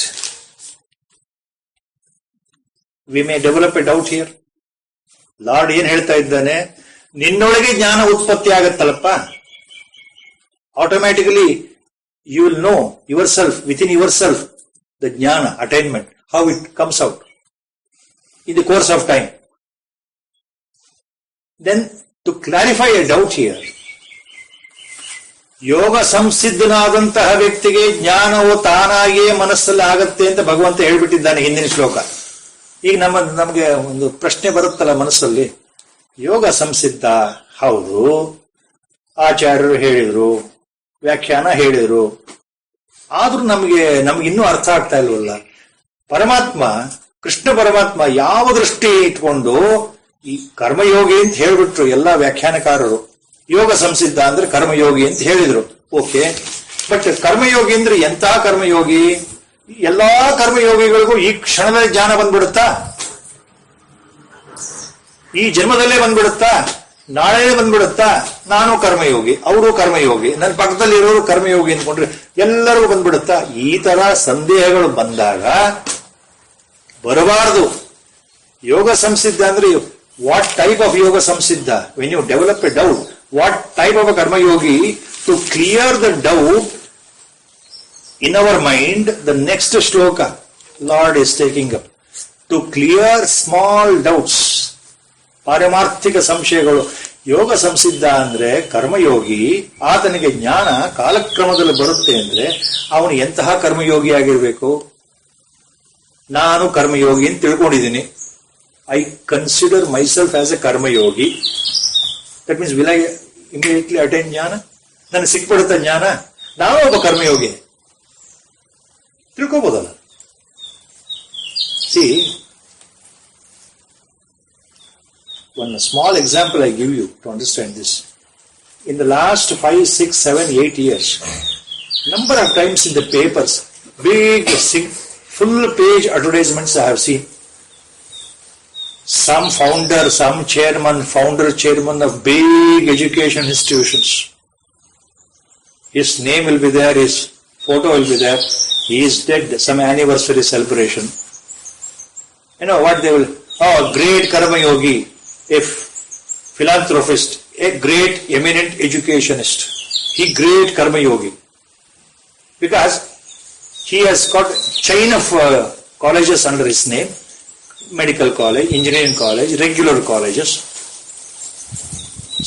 we may develop a doubt here. Lord ಏನ್ ಹೇಳ್ತಾ ಇದ್ದಾನೆ, ನಿನ್ನೊಳಗೆ ಜ್ಞಾನ ಉತ್ಪತ್ತಿ ಆಗತ್ತಲ್ಲಪ್ಪ. Automatically, you will know yourself, within yourself, the jnana, attainment, how it comes out in the course of time. Then, to clarify a doubt here, ಯೋಗ ಸಂಸಿದ್ಧನಾದಂತಹ ವ್ಯಕ್ತಿಗೆ ಜ್ಞಾನವು ತಾನಾಗಿಯೇ ಮನಸ್ಸಲ್ಲಿ ಆಗತ್ತೆ ಅಂತ ಭಗವಂತ ಹೇಳ್ಬಿಟ್ಟಿದ್ದಾನೆ ಹಿಂದಿನ ಶ್ಲೋಕ. ಈಗ ನಮಗೆ ಒಂದು ಪ್ರಶ್ನೆ ಬರುತ್ತಲ್ಲ ಮನಸ್ಸಲ್ಲಿ, ಯೋಗ ಸಂಸಿದ್ಧ ಹೌದು, ಆಚಾರ್ಯರು ಹೇಳಿದ್ರು, ವ್ಯಾಖ್ಯಾನ ಹೇಳಿದ್ರು, ಆದ್ರೂ ನಮ್ಗೆ ಇನ್ನೂ ಅರ್ಥ ಆಗ್ತಾ ಇಲ್ವಲ್ಲ. ಪರಮಾತ್ಮ, ಕೃಷ್ಣ ಪರಮಾತ್ಮ ಯಾವ ದೃಷ್ಟಿ ಇಟ್ಕೊಂಡು ಈ ಕರ್ಮಯೋಗಿ ಅಂತ ಹೇಳ್ಬಿಟ್ರು ಎಲ್ಲಾ ವ್ಯಾಖ್ಯಾನಕಾರರು. ಯೋಗ ಸಂಸಿದ್ಧ ಅಂದ್ರೆ ಕರ್ಮಯೋಗಿ ಅಂತ ಹೇಳಿದ್ರು. ಓಕೆ, ಬಟ್ ಕರ್ಮಯೋಗಿ ಅಂದ್ರೆ ಎಂತ ಕರ್ಮಯೋಗಿ? ಎಲ್ಲಾ ಕರ್ಮಯೋಗಿಗಳಿಗೂ ಈ ಕ್ಷಣದಲ್ಲಿ ಜ್ಞಾನ ಬಂದ್ಬಿಡುತ್ತಾ? ಈ ಜನ್ಮದಲ್ಲೇ ಬಂದ್ಬಿಡುತ್ತಾ? ನಾಳೆ ಬಂದ್ಬಿಡುತ್ತಾ? ನಾನು ಕರ್ಮಯೋಗಿ, ಅವರು ಕರ್ಮಯೋಗಿ, ನನ್ನ ಪಕ್ಕದಲ್ಲಿ ಇರೋರು ಕರ್ಮಯೋಗಿ ಅಂದ್ಕೊಂಡ್ರೆ ಎಲ್ಲರಿಗೂ ಬಂದ್ಬಿಡುತ್ತಾ? ಈ ತರ ಸಂದೇಹಗಳು ಬಂದಾಗ ಬರಬಾರದು. ಯೋಗ ಸಂಸಿದ್ಧ ಅಂದ್ರೆ ವಾಟ್ ಟೈಪ್ ಆಫ್ ಯೋಗ ಸಂಸಿದ್ಧ? When you develop a doubt, what type of a karma yogi? To clear the doubt in our mind, the next shloka Lord is taking up. To clear small doubts, ಪಾರಮಾರ್ಥಿಕ ಸಂಶಯಗಳು. ಯೋಗ ಸಂಸಿದ್ಧ ಅಂದ್ರೆ ಕರ್ಮಯೋಗಿ, ಆತನಿಗೆ ಜ್ಞಾನ ಕಾಲಕ್ರಮದಲ್ಲಿ ಬರುತ್ತೆ ಅಂದ್ರೆ ಅವನು ಎಂತಹ ಕರ್ಮಯೋಗಿ ಆಗಿರ್ಬೇಕು? ನಾನು ಕರ್ಮಯೋಗಿ ಅಂತ ತಿಳ್ಕೊಂಡಿದ್ದೀನಿ. I consider myself as A Karmayogi. That means, will I immediately attain jnana? ನನಗೆ ಸಿಕ್ಬಿಡುತ್ತ ಜ್ಞಾನ? ನಾನು ಒಬ್ಬ ಕರ್ಮಯೋಗಿ ತಿಳ್ಕೋಬೋದಲ್ಲ. See, one small example I give you to understand this. In the last 5, 6, 7, 8 years, number of times in the papers, big, full page advertisements I have seen. Some founder, some chairman, chairman of big education institutions. His name will be there, his photo will be there. He is dead, some anniversary celebration. You know what they will, great karma yogi, a philanthropist, a great eminent educationist. He great karma yogi. Because he has got chain of colleges under his name. Medical college, engineering college, regular colleges.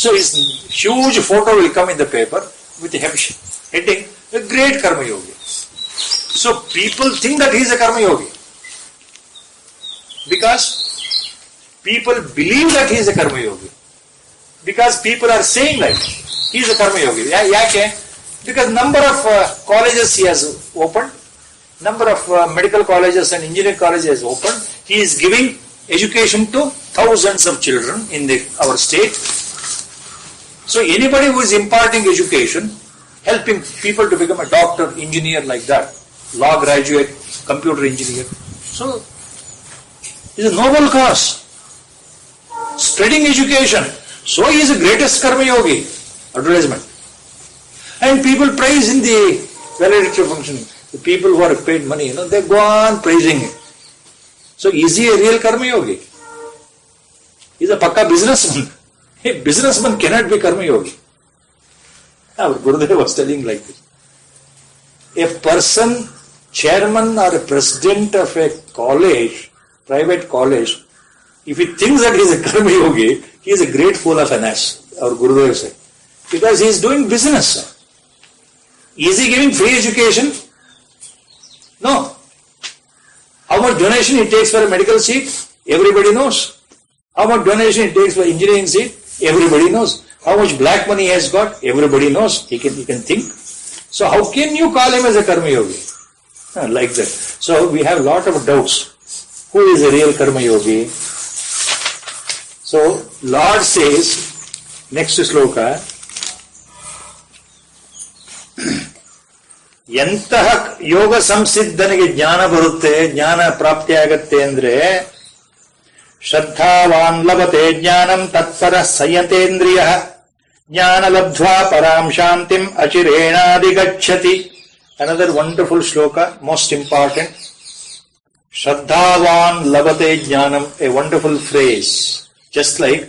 So his huge photo will come in the paper with the heading, a great karma yogi. So people think that he is a karma yogi. Because people believe that he is a karma yogi. Because people are saying like, he is a karma yogi. Yake? Because number of colleges he has opened, number of medical colleges and engineering colleges has opened. He is giving education to thousands of children in our state. So anybody who is imparting education, helping people to become a doctor, engineer like that, law graduate, computer engineer. So it's a noble cause. Spreading education. So he is the greatest karma yogi. Advertisement. And people praise in the valedictory function. The people who are paid money, they go on praising him. So is he a real Karma Yogi? He's a pakka businessman. A businessman cannot be Karma Yogi. Our Gurudev was telling like this. A person, chairman or a president of a college, private college, if he thinks that he is a Karma Yogi, he is a great fool of an ass, our Gurudev said. Because he is doing business. Is he giving free education? No. How much donation he takes for a medical seat? Everybody knows. How much donation he takes for engineering seat? Everybody knows. How much black money he has got? Everybody knows. He can think. So how can you call him as a Karma Yogi? Like that. So we have a lot of doubts. Who is a real Karma Yogi? So Lord says, next sloka, ಎಂತಹ ಯೋಗ ಸಂಸಿದ್ಧನಿಗೆ ಜ್ಞಾನ ಬರುತ್ತೆ, ಜ್ಞಾನ ಪ್ರಾಪ್ತಿ ಆಗತ್ತೆ ಅಂದ್ರೆ ಶ್ರದ್ಧಾವಾನ್ ಲಭತೆ ಜ್ಞಾನಂ ತತ್ಪರ ಸಂಯತೇಂದ್ರಿಯ ಜ್ಞಾನ ಲಬ್ಧ್ವಾ ಪರಾಂ ಶಾಂತಿಂ ಅಚಿರೇಣಾಧಿಗಚ್ಚತಿ. Another wonderful shloka, most important. Shraddhavan labate jnanam, a wonderful phrase. Just like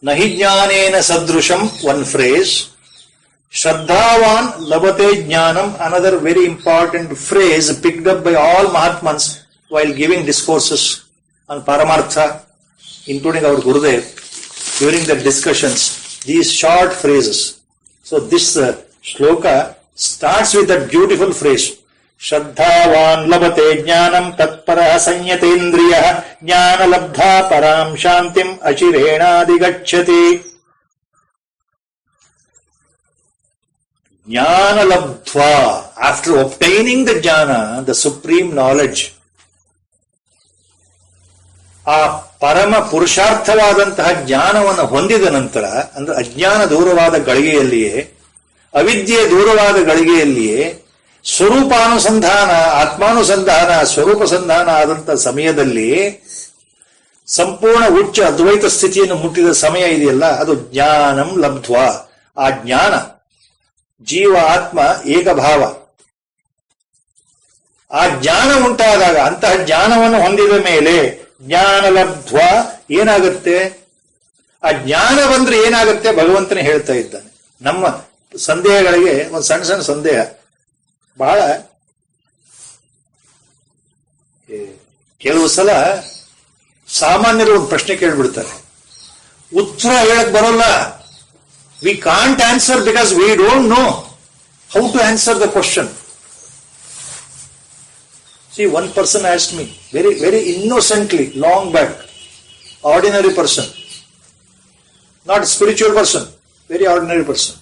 nahi jnanena sadrusham, one phrase. Shraddhavan labate jnanam, another very important phrase picked up by all Mahatmans while giving discourses on Paramartha, including our Gurudev, during the discussions, these short phrases. So this shloka starts with that beautiful phrase. Shraddhavan labate jnanam tatparah sanyatendriyah jnana labdha param shantim achirenadhigacchati. Jnana labdhva, after obtaining the jnana, the supreme knowledge, ಆ ಪರಮ ಪುರುಷಾರ್ಥವಾದಂತಹ ಜ್ಞಾನವನ್ನು ಹೊಂದಿದ ನಂತರ, ಅಂದ್ರೆ ಅಜ್ಞಾನ ದೂರವಾದ ಗಳಿಗೆಯಲ್ಲಿಯೇ, ಅವಿದ್ಯೆ ದೂರವಾದ ಗಳಿಗೆಯಲ್ಲಿಯೇ ಸ್ವರೂಪಾನುಸಂಧಾನ, ಆತ್ಮಾನುಸಂಧಾನ, ಸ್ವರೂಪ ಸಂಧಾನ ಆದಂತಹ ಸಮಯದಲ್ಲಿ ಸಂಪೂರ್ಣ ಉಚ್ಚ ಅದ್ವೈತ ಸ್ಥಿತಿಯನ್ನು ಮುಟ್ಟಿದ ಸಮಯ ಇದೆಯಲ್ಲ, ಅದು ಜ್ಞಾನಂ ಲಬ್ಧ್ವಾ. ಆ ಜ್ಞಾನ, ಜೀವ ಆತ್ಮ ಏಕಭಾವ, ಆ ಜ್ಞಾನ ಉಂಟಾದಾಗ, ಅಂತಹ ಜ್ಞಾನವನ್ನು ಹೊಂದಿದ ಮೇಲೆ ಜ್ಞಾನ ಲಬ್ಧ್ವಾ ಏನಾಗುತ್ತೆ? ಆ ಜ್ಞಾನ ಬಂದ್ರೆ ಏನಾಗುತ್ತೆ ಭಗವಂತನೇ ಹೇಳ್ತಾ ಇದ್ದಾನೆ. ನಮ್ಮ ಸಂದೇಹಗಳಿಗೆ ಒಂದು ಸಣ್ಣ ಸಣ್ಣ ಸಂದೇಹ, ಬಹಳ ಕೆಲವು ಸಲ ಸಾಮಾನ್ಯರು ಒಂದು ಪ್ರಶ್ನೆ ಕೇಳ್ಬಿಡ್ತಾರೆ, ಉತ್ತರ ಹೇಳಕ್ ಬರೋಲ್ಲ. We can't answer because we don't know how to answer the question. See, one person asked me very innocently, long back, ordinary person, not a spiritual person, very ordinary person.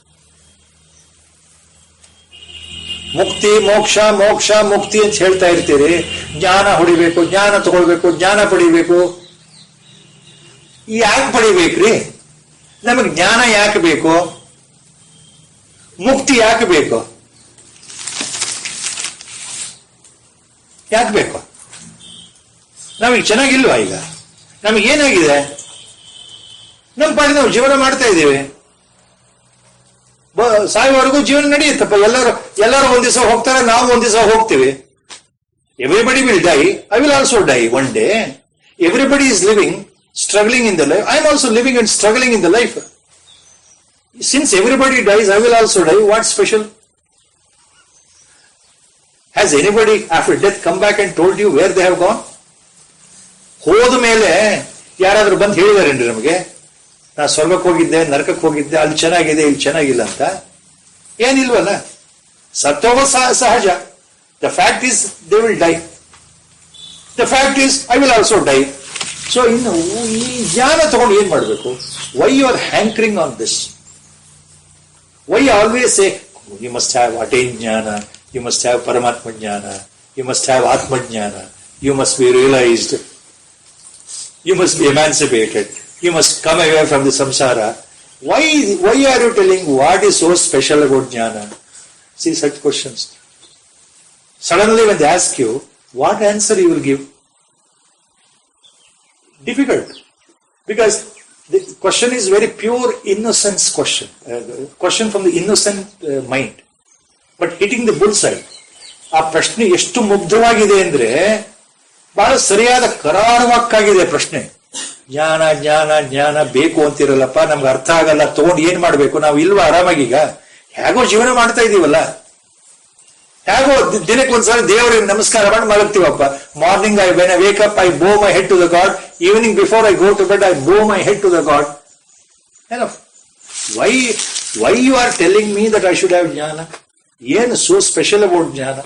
ಮುಕ್ತಿ ಮೋಕ್ಷ ಮೋಕ್ಷ ಮುಕ್ತಿ ಅಂತ ಹೇಳ್ತಾ ಇರ್ತೀರಿ, ಜ್ಞಾನ ಹೊಡಿಬೇಕು, ಜ್ಞಾನ ತಗೊಳ್ಬೇಕು, ಜ್ಞಾನ ಪಡಿಬೇಕು. ಯಾಕೆ ಪಡಿಬೇಕ್ರಿ? ನಮಗೆ ಜ್ಞಾನ ಯಾಕೆ ಬೇಕು? ಮುಕ್ತಿ ಯಾಕೆ ಬೇಕು? ಯಾಕೆ ಬೇಕು? ನಾವೀಗ ಚೆನ್ನಾಗಿಲ್ವಾ? ಈಗ ನಮಗೇನಾಗಿದೆ? ನಮ್ಮ ಪಾಡಿ ನಾವು ಜೀವನ ಮಾಡ್ತಾ ಇದ್ದೀವಿ, ಸಾಯುವವರೆಗೂ ಜೀವನ ನಡೆಯುತ್ತಪ್ಪ. ಎಲ್ಲರೂ ಒಂದ್ ದಿವಸ ಹೋಗ್ತಾರೆ, ನಾವು ಒಂದ್ ದಿವಸ ಹೋಗ್ತೀವಿ. Everybody will die, I will also die one day. Everybody is living, struggling in the life. I am also living and struggling in the life. Since everybody dies, I will also die. What special? Has anybody after death come back and told you where they have gone? ಹೋದ ಮೇಲೆ ಯಾರಾದ್ರೂ ಬಂದು ಹೇಳಿದಾರೇನ್ರಿ ನಮಗೆ, ನಾ ಸ್ವರ್ಗಕ್ಕೆ ಹೋಗಿದ್ದೆ, ನರಕಕ್ಕೆ ಹೋಗಿದ್ದೆ, ಅಲ್ಲಿ ಚೆನ್ನಾಗಿದೆ, ಇಲ್ಲಿ ಚೆನ್ನಾಗಿಲ್ಲ ಅಂತ? ಏನಿಲ್ವಲ್ಲ. ಸತ್ತೋಗೋ ಸಹಜ. The fact is they will die. The fact is I will also die. So ಇನ್ನು ಈ ಜ್ಞಾನ ತಗೊಂಡು ಏನ್ ಮಾಡಬೇಕು? Why you are hankering on this? Why always say you must have attain jnana, you must have Paramatma Jnana, you must have Atma Jnana, you must be realized, you must be emancipated, you must come away from the samsara. Why are you telling what is so special about Jnana? See such questions. Suddenly when they ask you, what answer you will give? Difficult. Because the question is very pure innocence question. Question from the innocent mind. But hitting the bull side. ಆ ಪ್ರಶ್ನೆ ಎಷ್ಟು ಮುಗ್ಧವಾಗಿದೆ ಅಂದ್ರೆ ಬಹಳ ಸರಿಯಾದ ಕರಾರುವಾಕ್ಕಾಗಿದೆ ಪ್ರಶ್ನೆ. ಜ್ಞಾನ ಜ್ಞಾನ ಜ್ಞಾನ ಬೇಕು ಅಂತಿರಲ್ಲಪ್ಪ, ನಮ್ಗೆ ಅರ್ಥ ಆಗಲ್ಲ, ತಗೊಂಡು ಏನ್ ಮಾಡ್ಬೇಕು? ನಾವು ಇಲ್ವಾ ಆರಾಮಾಗೀಗ? ಹೇಗೋ ಜೀವನ ಮಾಡ್ತಾ ಇದೀವಲ್ಲ, ಹೇಗೋ ದಿನಕ್ಕೆ ಒಂದ್ಸಲ ದೇವರಿಗೆ ನಮಸ್ಕಾರ ಮಾಡಿ ಮಲಗ್ತೀವಪ್ಪ. Morning when I wake up, I bow my head to the god. Evening before I go to bed, I bow my head to the god. Why you are telling me that I should have jnana? ಏನು so special about ಜ್ಞಾನ?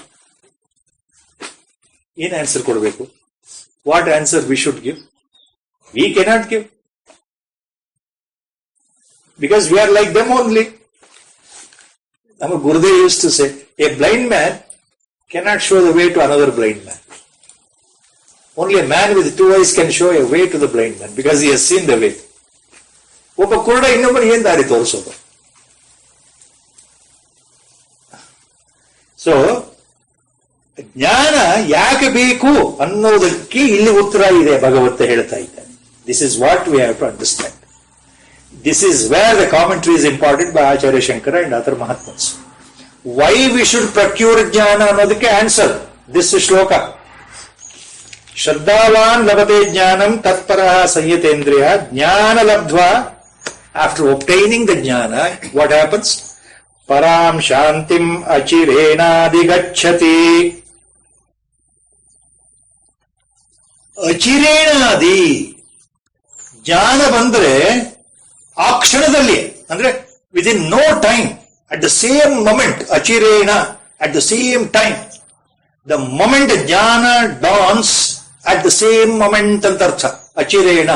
ಏನ್ answer ಕೊಡಬೇಕು? What answer we should give? We cannot give. Because we are like them only. Our Gurudev used to say, a blind man cannot show the way to another blind man. Only a man with 2 eyes can show a way to the blind man, because he has seen the way. ಒಬ್ಬ ಕುರುಡ ಇನ್ನೊಬ್ಬನಿಗೆ ಏನ್ ದಾರಿ ತೋರಿಸೋದು? So ಜ್ಞಾನ ಯಾಕೆ ಬೇಕು ಅನ್ನೋದಕ್ಕೆ ಇಲ್ಲಿ ಉತ್ತರ ಇದೆ, ಭಗವಂತ ಹೇಳ್ತಾ ಇದ್ದಾನೆ. This is what we have to understand. This is where the commentary is imparted by Acharya Shankara and other Mahatmas. Why we should procure jnana ಅನ್ನೋದಕ್ಕೆ ಆನ್ಸರ್ ದಿಸ್ ಶ್ಲೋಕ. ಶ್ರದ್ಧಾವಾನ್ ಲಭತೆ ಜ್ಞಾನಂ ತತ್ಪರಃ ಸಂಯತೇಂದ್ರಿಯ ಜ್ಞಾನ ಲಬ್ಧ್ವಾ. After obtaining the jnana, what happens? ಪರಾಂ ಶಾಂತಿಂ ಅಚಿರೇಣಾಧಿಗಚ್ಚತಿ. ಅಚಿರೇಣಾದಿ ಜ್ಞಾನ ಬಂದ್ರೆ ಆ ಕ್ಷಣದಲ್ಲಿ, ಅಂದ್ರೆ within no time, at the same moment, ಅಚಿರೇಣ, at the same time, the moment jnana dawns at the same moment ಅಂತ ಅರ್ಥ. ಅಚಿರೇಣ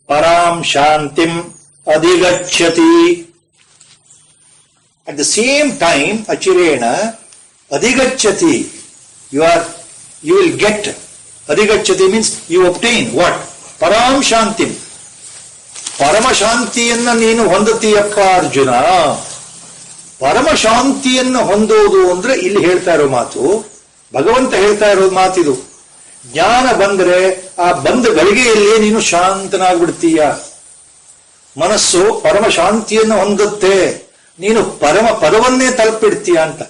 ಪರಾಂ ಶಾಂತಿಂ ಅಧಿಗಚ್ಚತಿ. ಅಟ್ ದ ಸೇಮ್ ಟೈಮ್ ಅಚಿರೇಣ ಅಧಿಗಚ್ಚತಿ. You will get. ಅಧಿಗಚ್ಚತಿ means you obtain what? ಪರಾಂ ಶಾಂತಿ. ಪರಮ ಶಾಂತಿಯನ್ನ ನೀನು ಹೊಂದುತ್ತೀಯಪ್ಪ ಅರ್ಜುನ. ಪರಮ ಶಾಂತಿಯನ್ನು ಹೊಂದೋದು ಅಂದ್ರೆ ಇಲ್ಲಿ ಹೇಳ್ತಾ ಇರೋ ಮಾತು, ಭಗವಂತ ಹೇಳ್ತಾ ಇರೋ ಮಾತಿದು. ಜ್ಞಾನ ಬಂದ್ರೆ ಆ ಬಂದ ಗಳಿಗೆಯಲ್ಲೇ ನೀನು ಶಾಂತನಾಗ್ಬಿಡ್ತೀಯ. ಮನಸ್ಸು ಪರಮ ಶಾಂತಿಯನ್ನು ಹೊಂದುತ್ತೆ, ನೀನು ಪರಮ ಪದವನ್ನೇ ತಲುಪಿಡ್ತೀಯ ಅಂತ.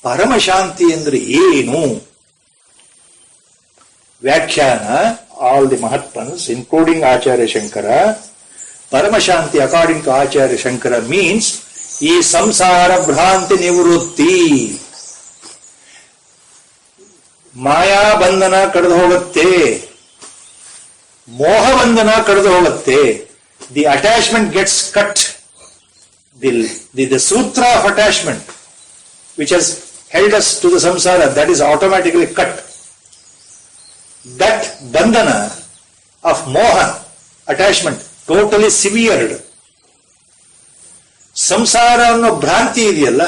ಪರಮ ಶಾಂತಿ ಅಂದ್ರೆ ಏನು? ವ್ಯಾಖ್ಯಾನ, all the Mahatmas, including Acharya Shankara, Paramashanti according to Acharya Shankara means ಈ ಸಂಸಾರ ಭ್ರಾಂತಿ ನಿವೃತ್ತಿ. ಮಾಯಾ ಬಂಧನ ಕಳೆದು ಹೋಗುತ್ತೆ, ಮೋಹ ಬಂಧನ ಕಳೆದು ಹೋಗುತ್ತೆ. The attachment gets cut. The sutra of attachment which has held us to the samsara, that is automatically cut. That bandhana of moha, attachment, totally severed. Samsara ಅನ್ನೋ ಭ್ರಾಂತಿ ಇದೆಯಲ್ಲ,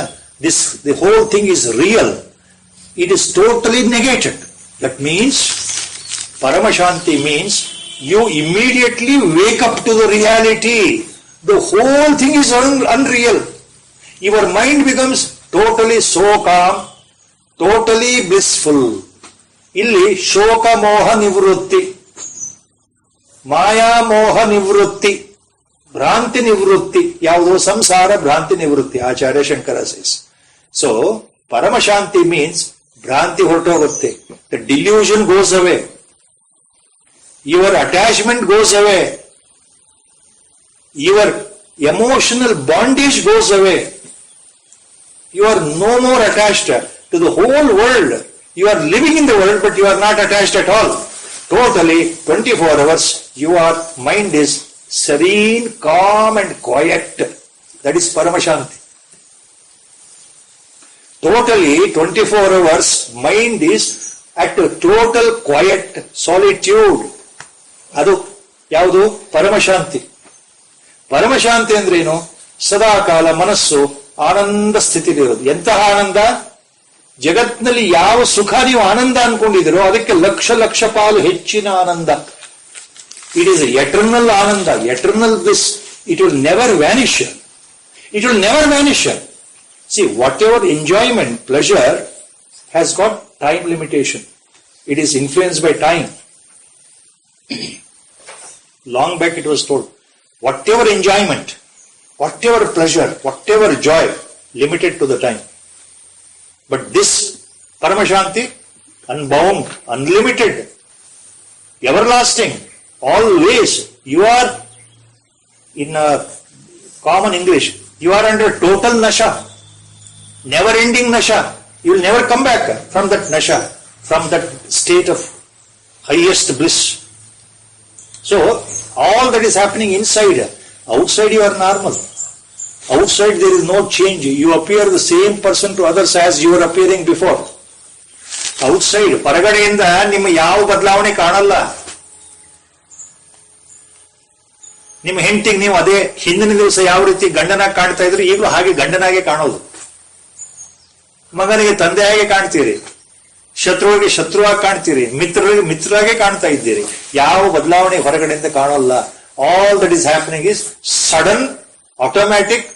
the whole thing is real. It is totally negated. That means, Paramashanti means, you immediately wake up to the reality. The whole thing is unreal. Your mind becomes totally so calm, totally blissful. ಇಲ್ಲಿ ಶೋಕ ಮೋಹ ನಿವೃತ್ತಿ, ಮಾಯಾ ಮೋಹ ನಿವೃತ್ತಿ, ಭ್ರಾಂತಿ ನಿವೃತ್ತಿ. ಯಾವುದೋ ಸಂಸಾರ ಭ್ರಾಂತಿ ನಿವೃತ್ತಿ. ಆಚಾರ್ಯ ಶಂಕರ ಸೇಸ್. ಸೊ ಪರಮಶಾಂತಿ ಮೀನ್ಸ್ ಭ್ರಾಂತಿ ಹೊರಟೋಗುತ್ತೆ. The delusion goes away, your attachment goes away, your emotional bondage goes away. You are no more attached to the whole world. You are living in the world, but you are not attached at all. Totally 24 hours, your mind is serene, calm and quiet. That is Paramashanti. Totally 24 hours, mind is at a total quiet solitude. ಅದು ಯಾವುದು? ಪರಮಶಾಂತಿ. ಪರಮಶಾಂತಿ ಅಂದ್ರೇನು? ಸದಾ ಕಾಲ ಮನಸ್ಸು ಆನಂದ ಸ್ಥಿತಿಲಿರೋದು. ಎಂತಹ ಆನಂದ? ಜಗತ್ನಲ್ಲಿ ಯಾವ ಸುಖ ನೀವು ಆನಂದ ಅನ್ಕೊಂಡಿದ್ದೀರೋ ಅದಕ್ಕೆ ಲಕ್ಷ ಲಕ್ಷ ಪಾಲು ಹೆಚ್ಚಿನ ಆನಂದ. It is eternal ananda, eternal bliss. It will never vanish. It will never vanish. See, whatever enjoyment, pleasure has got time limitation. It is influenced by time. Long back it was told, whatever enjoyment, whatever pleasure, whatever joy, limited to the time. But this Paramashanti, unbound, unlimited, everlasting, always. You are, in common English, you are under total nasha, never-ending nasha. You will never come back from that nasha, from that state of highest bliss. So, all that is happening inside, outside you are normal. Outside there is no change. You appear the same person to others as you were appearing before. Outside, ಹೊರಗಡೆಯಿಂದ ನಿಮ್ಮ ಯಾವ ಬದಲಾವಣೆ ಕಾಣಲ್ಲ. ನಿಮ್ಮ ಹೆಂಡತಿಗೆ ನೀವು ಅದೇ ಹಿಂದಿನ ದಿವಸ ಯಾವ ರೀತಿ ಗಂಡನಾಗಿ ಕಾಣ್ತಾ ಇದ್ರಿ, ಈಗಲೂ ಹಾಗೆ ಗಂಡನಾಗೆ ಕಾಣೋದು. ಮಗನಿಗೆ ತಂದೆಯಾಗೆ ಕಾಣ್ತೀರಿ, ಶತ್ರುವಿಗೆ ಶತ್ರುವಾಗಿ ಕಾಣ್ತೀರಿ, ಮಿತ್ರರಿಗೆ ಮಿತ್ರರಾಗೆ ಕಾಣ್ತಾ ಇದ್ದೀರಿ. ಯಾವ ಬದಲಾವಣೆ ಹೊರಗಡೆಯಿಂದ ಕಾಣಲ್ಲ. All that is happening is sudden, automatic,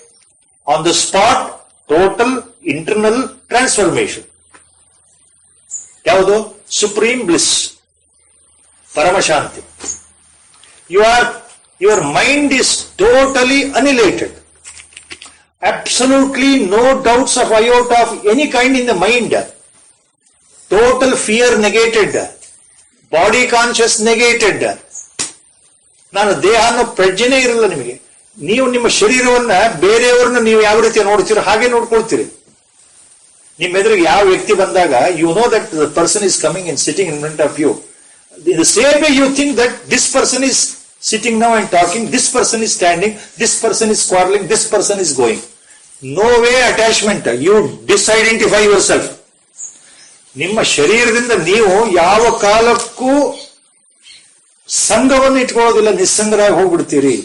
on the spot, total internal transformation. ಯಾವುದು? ಸುಪ್ರೀಂ ಬ್ಲಿಸ್, ಪರಮಶಾಂತಿ. Your mind is totally annihilated. Absolutely no doubts of iota of any kind in the mind. Total fear negated. Body conscious negated. ನಾನು ದೇಹ ಅನ್ನೋ ಪ್ರಜ್ಞೆನೇ ಇರಲ್ಲ ನಿಮಗೆ. ನೀವು ನಿಮ್ಮ ಶರೀರವನ್ನ, ಬೇರೆಯವ್ರನ್ನ ನೀವು ಯಾವ ರೀತಿ ನೋಡ್ತೀರೋ ಹಾಗೆ ನೋಡ್ಕೊಳ್ತೀರಿ. ನಿಮ್ಮ ಎದುರಿಗೆ ಯಾವ ವ್ಯಕ್ತಿ ಬಂದಾಗ you know that the person is coming and sitting in front of you. In the same way you think that this person is sitting now and talking, this person is standing, this person is quarrelling, this person is going. No way attachment. You disidentify your self. ನಿಮ್ಮ ಶರೀರದಿಂದ ನೀವು ಯಾವ ಕಾಲಕ್ಕೂ ಸಂಘವನ್ನು ಇಟ್ಕೊಳ್ಳೋದಿಲ್ಲ, ನಿಸ್ಸಂಗರಾಗಿ ಹೋಗ್ಬಿಡ್ತೀರಿ.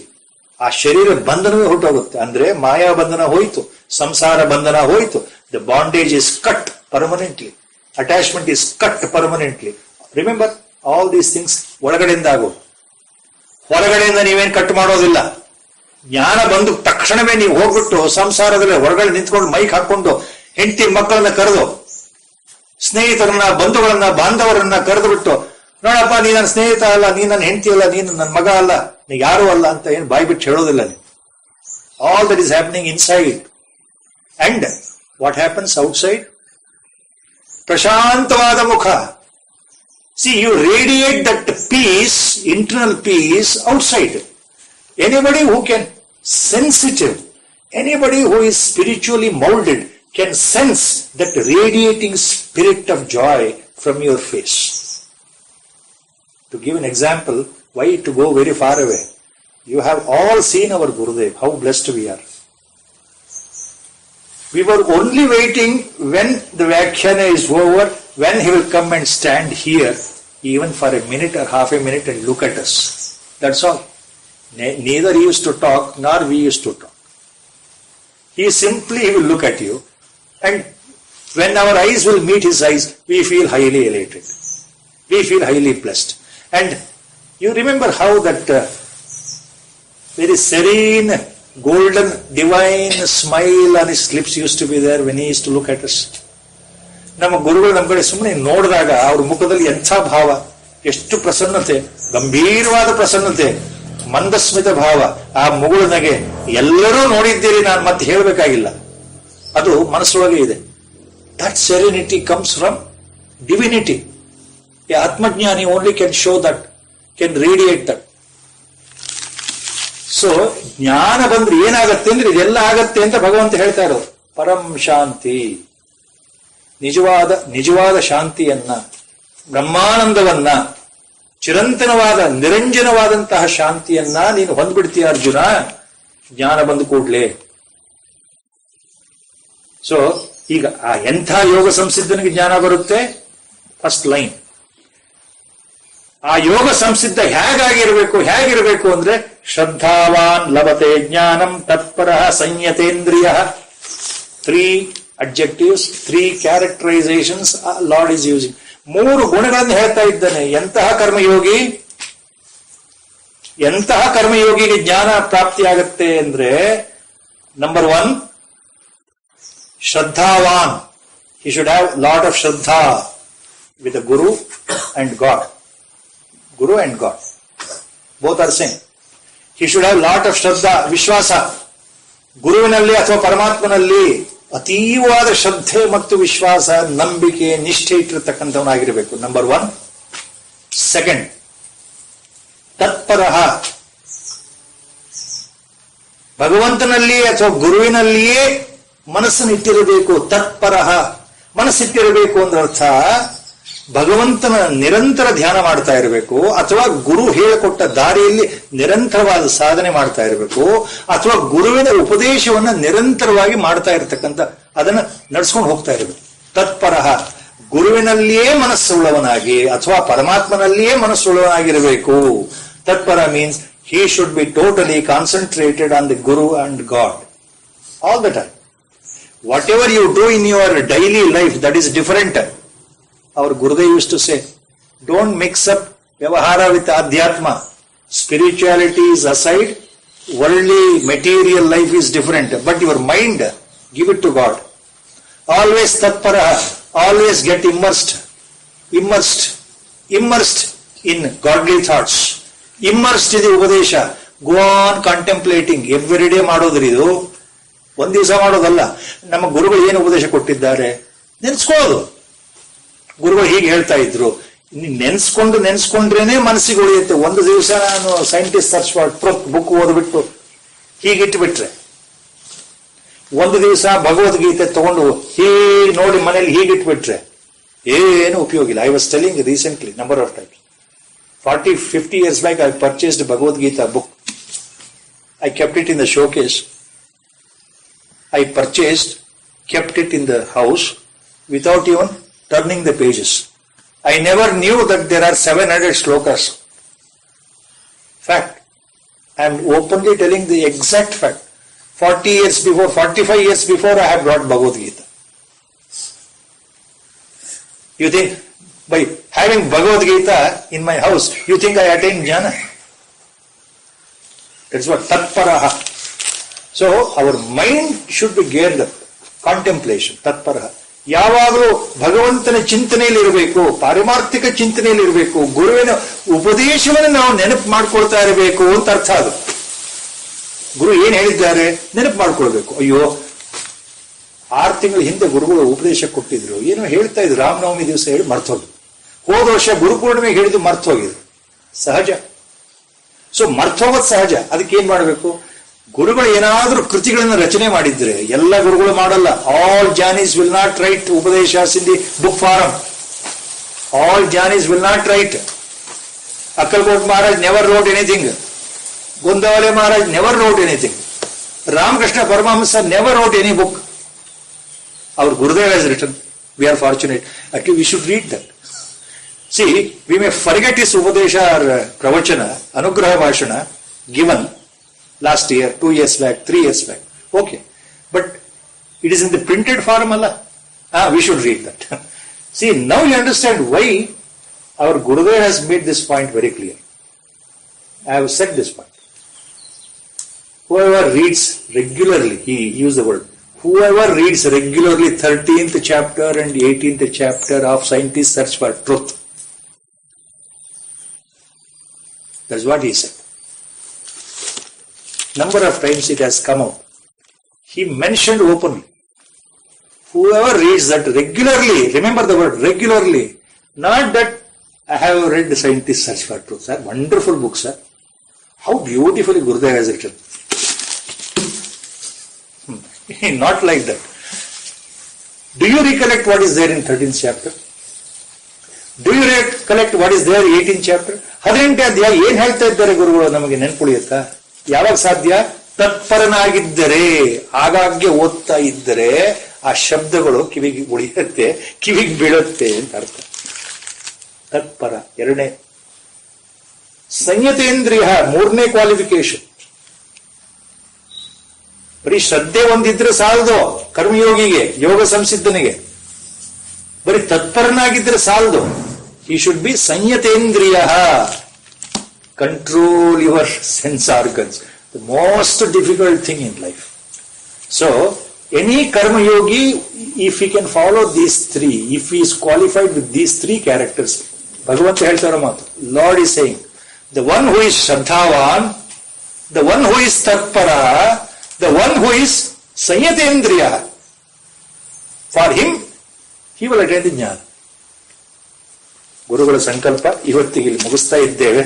ಆ ಶರೀರ ಬಂಧನವೇ ಹೊರಟೋಗುತ್ತೆ. ಅಂದ್ರೆ ಮಾಯಾ ಬಂಧನ ಹೋಯ್ತು, ಸಂಸಾರ ಬಂಧನ ಹೋಯ್ತು. The bondage is cut permanently, attachment is cut permanently. Remember all these things ಒಳಗಡೆಯಿಂದ ಆಗೋ, ಹೊರಗಡೆಯಿಂದ ನೀವೇನ್ ಕಟ್ ಮಾಡೋದಿಲ್ಲ. ಜ್ಞಾನ ಬಂದ ತಕ್ಷಣವೇ ನೀವು ಹೋಗ್ಬಿಟ್ಟು ಸಂಸಾರದಲ್ಲಿ ಹೊರಗಡೆ ನಿಂತ್ಕೊಂಡು ಮೈಕ್ ಹಾಕೊಂಡು ಹೆಂಡತಿ ಮಕ್ಕಳನ್ನ ಕರೆದು, ಸ್ನೇಹಿತರನ್ನ, ಬಂಧುಗಳನ್ನ, ಬಾಂಧವರನ್ನ ಕರೆದು ಬಿಟ್ಟು, ನೋಡಪ್ಪ ನೀ ನನ್ನ ಸ್ನೇಹಿತ ಅಲ್ಲ, ನೀ ನನ್ನ ಹೆಂಡತಿ ಅಲ್ಲ, ನೀನು ನನ್ನ ಮಗ ಅಲ್ಲ, ನೀ ಯಾರು ಅಲ್ಲ ಅಂತ ಏನು ಬಾಯ್ ಬಿಟ್ಟು ಹೇಳೋದಿಲ್ಲ ನೀವು. All that is happening inside. And what happens outside? ಪ್ರಶಾಂತವಾದ ಮುಖ. See, you radiate that peace, internal peace outside. Anybody who can sensitive, anybody who is spiritually moulded can sense that radiating spirit of joy from your face. To give an example, why to go very far away? You have all seen our Gurudev, how blessed we are. We were only waiting when the Vyakhyana is over, when he will come and stand here, even for a minute or half a minute and look at us. That's all. Neither he used to talk, nor we used to talk. He will look at you, and when our eyes will meet his eyes, we feel highly elated. We feel highly blessed. And you remember how that very serene, golden, divine smile on his lips used to be there when he used to look at us. ನಮ್ಮ ಗುರುಗಳು ನಮ್ಮ ಕಡೆ ಸುಮ್ಮನೆ ನೋಡಿದಾಗ ಅವ್ರ ಮುಖದಲ್ಲಿ ಎಂಥ ಭಾವ, ಎಷ್ಟು ಪ್ರಸನ್ನತೆ, ಗಂಭೀರವಾದ ಪ್ರಸನ್ನತೆ, ಮಂದಸ್ಮಿತ ಭಾವ, ಆ ಮುಗುಳನಗೆ ಎಲ್ಲರೂ ನೋಡಿದ್ದೀರಿ, ನಾನು ಮತ್ತೆ ಹೇಳಬೇಕಾಗಿಲ್ಲ, ಅದು ಮನಸ್ಸೊಳಗೆ ಇದೆ. That serenity comes from divinity. Atmajnani only can show that, can radiate that. So ಜ್ಞಾನ ಬಂದ್ರೆ ಏನಾಗತ್ತೆ ಅಂದ್ರೆ ಇದೆಲ್ಲ ಆಗತ್ತೆ ಅಂತ ಭಗವಂತ ಹೇಳ್ತಾ ಇರೋದು. ಪರಂ ಶಾಂತಿ, ನಿಜವಾದ ಶಾಂತಿಯನ್ನ, ಬ್ರಹ್ಮಾನಂದವನ್ನ, ಚಿರಂತನವಾದ ನಿರಂಜನವಾದಂತಹ ಶಾಂತಿಯನ್ನ ನೀನು ಹೊಂದ್ಬಿಡ್ತೀಯ ಅರ್ಜುನ, ಜ್ಞಾನ ಬಂದು ಕೂಡ್ಲೆ. ಸೊ ಈಗ ಆ ಎಂಥ ಯೋಗ ಸಂಸಿದ್ಧನಿಗೆ ಜ್ಞಾನ ಬರುತ್ತೆ? First line. ಆ ಯೋಗ ಸಂಸಿದ್ಧ ಹೇಗಿರಬೇಕು ಅಂದ್ರೆ ಶ್ರದ್ಧಾವಾನ್ ಲಭತೆ ಜ್ಞಾನಂ ತತ್ಪರ ಸಂಯತೇಂದ್ರಿಯ. 3 adjectives, 3 characterizations Lord is using. 3 ಗುಣಗಳನ್ನು ಹೇಳ್ತಾ ಇದ್ದಾನೆ. ಎಂತಹ ಕರ್ಮಯೋಗಿಗೆ ಜ್ಞಾನ ಪ್ರಾಪ್ತಿಯಾಗತ್ತೆ ಅಂದ್ರೆ, number 1, ಶ್ರದ್ಧಾವಾನ್. He should have lot of Shraddha with the Guru and God. Guru and God. Both are same. He should have lot of Shraddha, Vishwasa. ಗುರುವಿನಲ್ಲಿ ಅಥವಾ ಪರಮಾತ್ಮನಲ್ಲಿ ಅತೀವಾದ ಶ್ರದ್ಧೆ ಮತ್ತು ವಿಶ್ವಾಸ, ನಂಬಿಕೆ, ನಿಷ್ಠೆ ಇಟ್ಟಿರ್ತಕ್ಕಂಥವನಾಗಿರಬೇಕು. ನಂಬರ್ 1. ಸೆಕೆಂಡ್, ತತ್ಪರಃ, ಭಗವಂತನಲ್ಲಿಯೇ ಅಥವಾ ಗುರುವಿನಲ್ಲಿಯೇ ಮನಸ್ಸನ್ನು ಇಟ್ಟಿರಬೇಕು. ತತ್ಪರಃ, ಮನಸ್ಸಿಟ್ಟಿರಬೇಕು ಅಂದ್ರೆ ಅರ್ಥ ಭಗವಂತನ ನಿರಂತರ ಧ್ಯಾನ ಮಾಡ್ತಾ ಇರಬೇಕು, ಅಥವಾ ಗುರು ಹೇಳಿಕೊಟ್ಟ ದಾರಿಯಲ್ಲಿ ನಿರಂತರವಾದ ಸಾಧನೆ ಮಾಡ್ತಾ ಇರಬೇಕು, ಅಥವಾ ಗುರುವಿನ ಉಪದೇಶವನ್ನ ನಿರಂತರವಾಗಿ ಮಾಡ್ತಾ ಇರತಕ್ಕಂಥ ಅದನ್ನ ನಡ್ಸ್ಕೊಂಡು ಹೋಗ್ತಾ ಇರಬೇಕು. ತತ್ಪರಃ, ಗುರುವಿನಲ್ಲಿಯೇ ಮನಸ್ಸುಳ್ಳವನಾಗಿ ಅಥವಾ ಪರಮಾತ್ಮನಲ್ಲಿಯೇ ಮನಸ್ಸುಳ್ಳವನಾಗಿರಬೇಕು. ತತ್ಪರ means he should be totally concentrated on the Guru and God all the time. Whatever you do in your daily life, that is different. Our Gurudev used to say, don't mix up Vyavahara with Adhyatma. Spirituality is aside, worldly material life is different, but your mind, give it to God. Always tatpara, always get immersed in godly thoughts. Immersed in the Upadesha. Go on contemplating. Every day ಮಾಡೋದ್ರಿ ಇದು, ಒಂದ್ ದಿವಸ ಮಾಡೋದಲ್ಲ. ನಮ್ಮ ಗುರುಗಳು ಏನು ಉಪದೇಶ ಕೊಟ್ಟಿದ್ದಾರೆ ನೆನ್ಸ್ಕೊಳ್ಳೋದು. ಗುರುಗಳು ಹೀಗೆ ಹೇಳ್ತಾ ಇದ್ರು, ನೆನ್ಸ್ಕೊಂಡ್ರೇನೆ ಮನಸ್ಸಿಗೆ ಉಳಿಯುತ್ತೆ. ಒಂದು ದಿವಸ ನಾನು ಸೈಂಟಿಸ್ಟ್ ಸರ್ಚ್ ಮಾಡಿ ಬುಕ್ ಓದ್ಬಿಟ್ಟು ಹೀಗಿಟ್ಬಿಟ್ರೆ, ಒಂದು ದಿವಸ ಭಗವದ್ಗೀತೆ ತಗೊಂಡು ಹೀಗೆ ನೋಡಿ ಮನೇಲಿ ಹೀಗಿಟ್ಬಿಟ್ರೆ ಏನು ಉಪಯೋಗ ಇಲ್ಲ. I was telling recently, number of times, 40-50 years back, I purchased a Bhagavad Gita book. I kept it in the showcase. I kept it in the house without even turning the pages. I never knew that there are 700 slokas. Fact. I am openly telling the exact fact. 45 years before, I have brought Bhagavad Gita. You think, by having Bhagavad Gita in my house, you think I attain jnana? That's what tatparaha. So our mind should be geared up. Contemplation, tatparaha. ಯಾವಾಗಲೂ ಭಗವಂತನ ಚಿಂತನೆಯಲ್ಲಿ ಇರಬೇಕು, ಪಾರಮಾರ್ಥಿಕ ಚಿಂತನೆಯಲ್ಲಿ ಇರಬೇಕು, ಗುರುವಿನ ಉಪದೇಶವನ್ನು ನಾವು ನೆನಪು ಮಾಡ್ಕೊಳ್ತಾ ಇರಬೇಕು ಅಂತ ಅರ್ಥ. ಅದು ಗುರು ಏನ್ ಹೇಳಿದ್ದಾರೆ ನೆನಪು ಮಾಡ್ಕೊಳ್ಬೇಕು. ಅಯ್ಯೋ, 6 ತಿಂಗಳ ಹಿಂದೆ ಗುರುಗಳು ಉಪದೇಶ ಕೊಟ್ಟಿದ್ರು, ಏನೋ ಹೇಳ್ತಾ ಇದ್ರು, ರಾಮನವಮಿ ದಿವಸ ಹೇಳಿ ಮರ್ತೋದ್ರು. ಹೋದ ವರ್ಷ ಗುರುಪೂರ್ಣಿಮೆಗೆ ಹೇಳಿದ್ದು ಮರ್ತೋಗಿದ್ರು. ಸಹಜ. ಸೊ ಮರ್ತೋಗೋದು ಸಹಜ. ಅದಕ್ಕೆ ಏನ್ ಮಾಡಬೇಕು? ಗುರುಗಳು ಏನಾದ್ರೂ ಕೃತಿಗಳನ್ನ ರಚನೆ ಮಾಡಿದ್ರೆ, ಎಲ್ಲ ಗುರುಗಳು ಮಾಡಲ್ಲ. All jnanis will not write upadeshas in the book form. All jnanis will not write. Akkalkot Maharaj never wrote anything. Gondavale Maharaj never wrote anything. Ramakrishna Paramahamsa never wrote any book. Our Gurudev has written. We are fortunate. Actually, we should read that. See, we may forget his Upadesha or Pravachana, Anugraha Bhashana, given last year, 2 years back, 3 years back. Okay. But it is in the printed form, Allah. We should read that. See, now you understand why our Gurudev has made this point very clear. I have said this point. Whoever reads regularly, he used the word, whoever reads regularly 13th chapter and 18th chapter of Scientist Search for Truth. That's what he said. Number of times it has come out. He mentioned openly. Whoever reads that regularly, remember the word regularly, not that I have read the Scientist Search for Truth, sir. Wonderful book, sir. How beautifully Gurudev has written. Not like that. Do you recollect what is there in 13th chapter? Do you recollect what is there 18th chapter? 18ನೇ ಅಧ್ಯಾಯ ಏನ್ ಹೇಳ್ತಾ ಇದ್ದಾರೆ ಗುರುಗಳು ನಮಗೆ ನೆನ್ಪುಳಿಯುತ್ತಾ? ಯಾವಾಗ ಸಾಧ್ಯ? ತತ್ಪರನಾಗಿದ್ದರೆ, ಆಗಾಗ್ಗೆ ಓದ್ತಾ ಇದ್ದರೆ ಆ ಶಬ್ದಗಳು ಕಿವಿಗೆ ಉಳಿಯುತ್ತೆ, ಕಿವಿಗೆ ಬೀಳುತ್ತೆ ಅಂತ ಅರ್ಥ. ತತ್ಪರ. 2ನೇ ಸಂಯತೇಂದ್ರಿಯ, 3ನೇ ಕ್ವಾಲಿಫಿಕೇಶನ್. ಬರೀ ಶ್ರದ್ಧೆ ಒಂದಿದ್ರೆ ಸಾಲದು ಕರ್ಮಯೋಗಿಗೆ, ಯೋಗ ಸಂಸಿದ್ಧನಿಗೆ. ಬರೀ ತತ್ಪರನಾಗಿದ್ರೆ ಸಾಲದು. He should be ಸಂಯತೇಂದ್ರಿಯ. Control your sense organs. The most difficult thing in life. So, any karma yogi, if he can follow these 3, if he is qualified with these 3 characters, Bhagavanta ಹೇಳ್ತಾರೋ ಮಾತು. Lord is saying, the one who is Shraddhavan, the one who is Tatpara, the one who is Sanyatendriya, for him he will attain the ಜ್ಞಾನ. ಗುರುಗಳ ಸಂಕಲ್ಪ ಇವತ್ತಿಗೆ ಇಲ್ಲಿ ಮುಗಿಸ್ತಾ ಇದ್ದೇವೆ.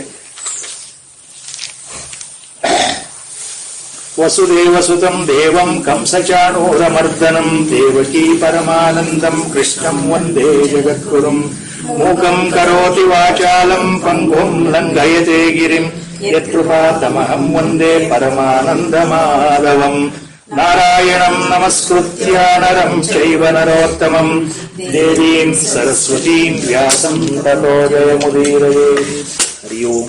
ವಸುದೇವ ಸುತಂ ದೇವಂ ಕಂಸಚಾಣೂರಮರ್ದನಂ ದೇವಕೀ ಪರಮಾನಂದಂ ಕೃಷ್ಣಂ ವಂದೇ ಜಗದ್ಗುರುಂ. ಮೂಕಂ ಕರೋತಿ ವಾಚಾಲಂ ಪಂಗುಂ ಲಂಘಯತೆ ಗಿರಿಂ ಯತ್ಕೃಪಾತಮಹಂ ವಂದೇ ಪರಮಾನಂದ ಮಾಧವಂ. ನಾರಾಯಣಂ ನಮಸ್ಕೃತ್ಯ ನರಂ ಚೈವ ನರೋತ್ತಮಂ ದೇವೀಂ ಸರಸ್ವತೀಂ ವ್ಯಾಸಂ ತತೋ ಜಯಮುದೀರಯೇ. ಹರಿ ಓಂ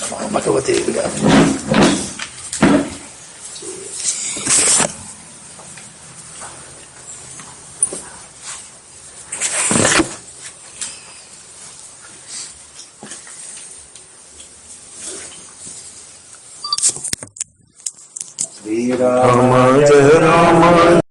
ನಮೋ ಭಗವತೆ Rama Jai Rama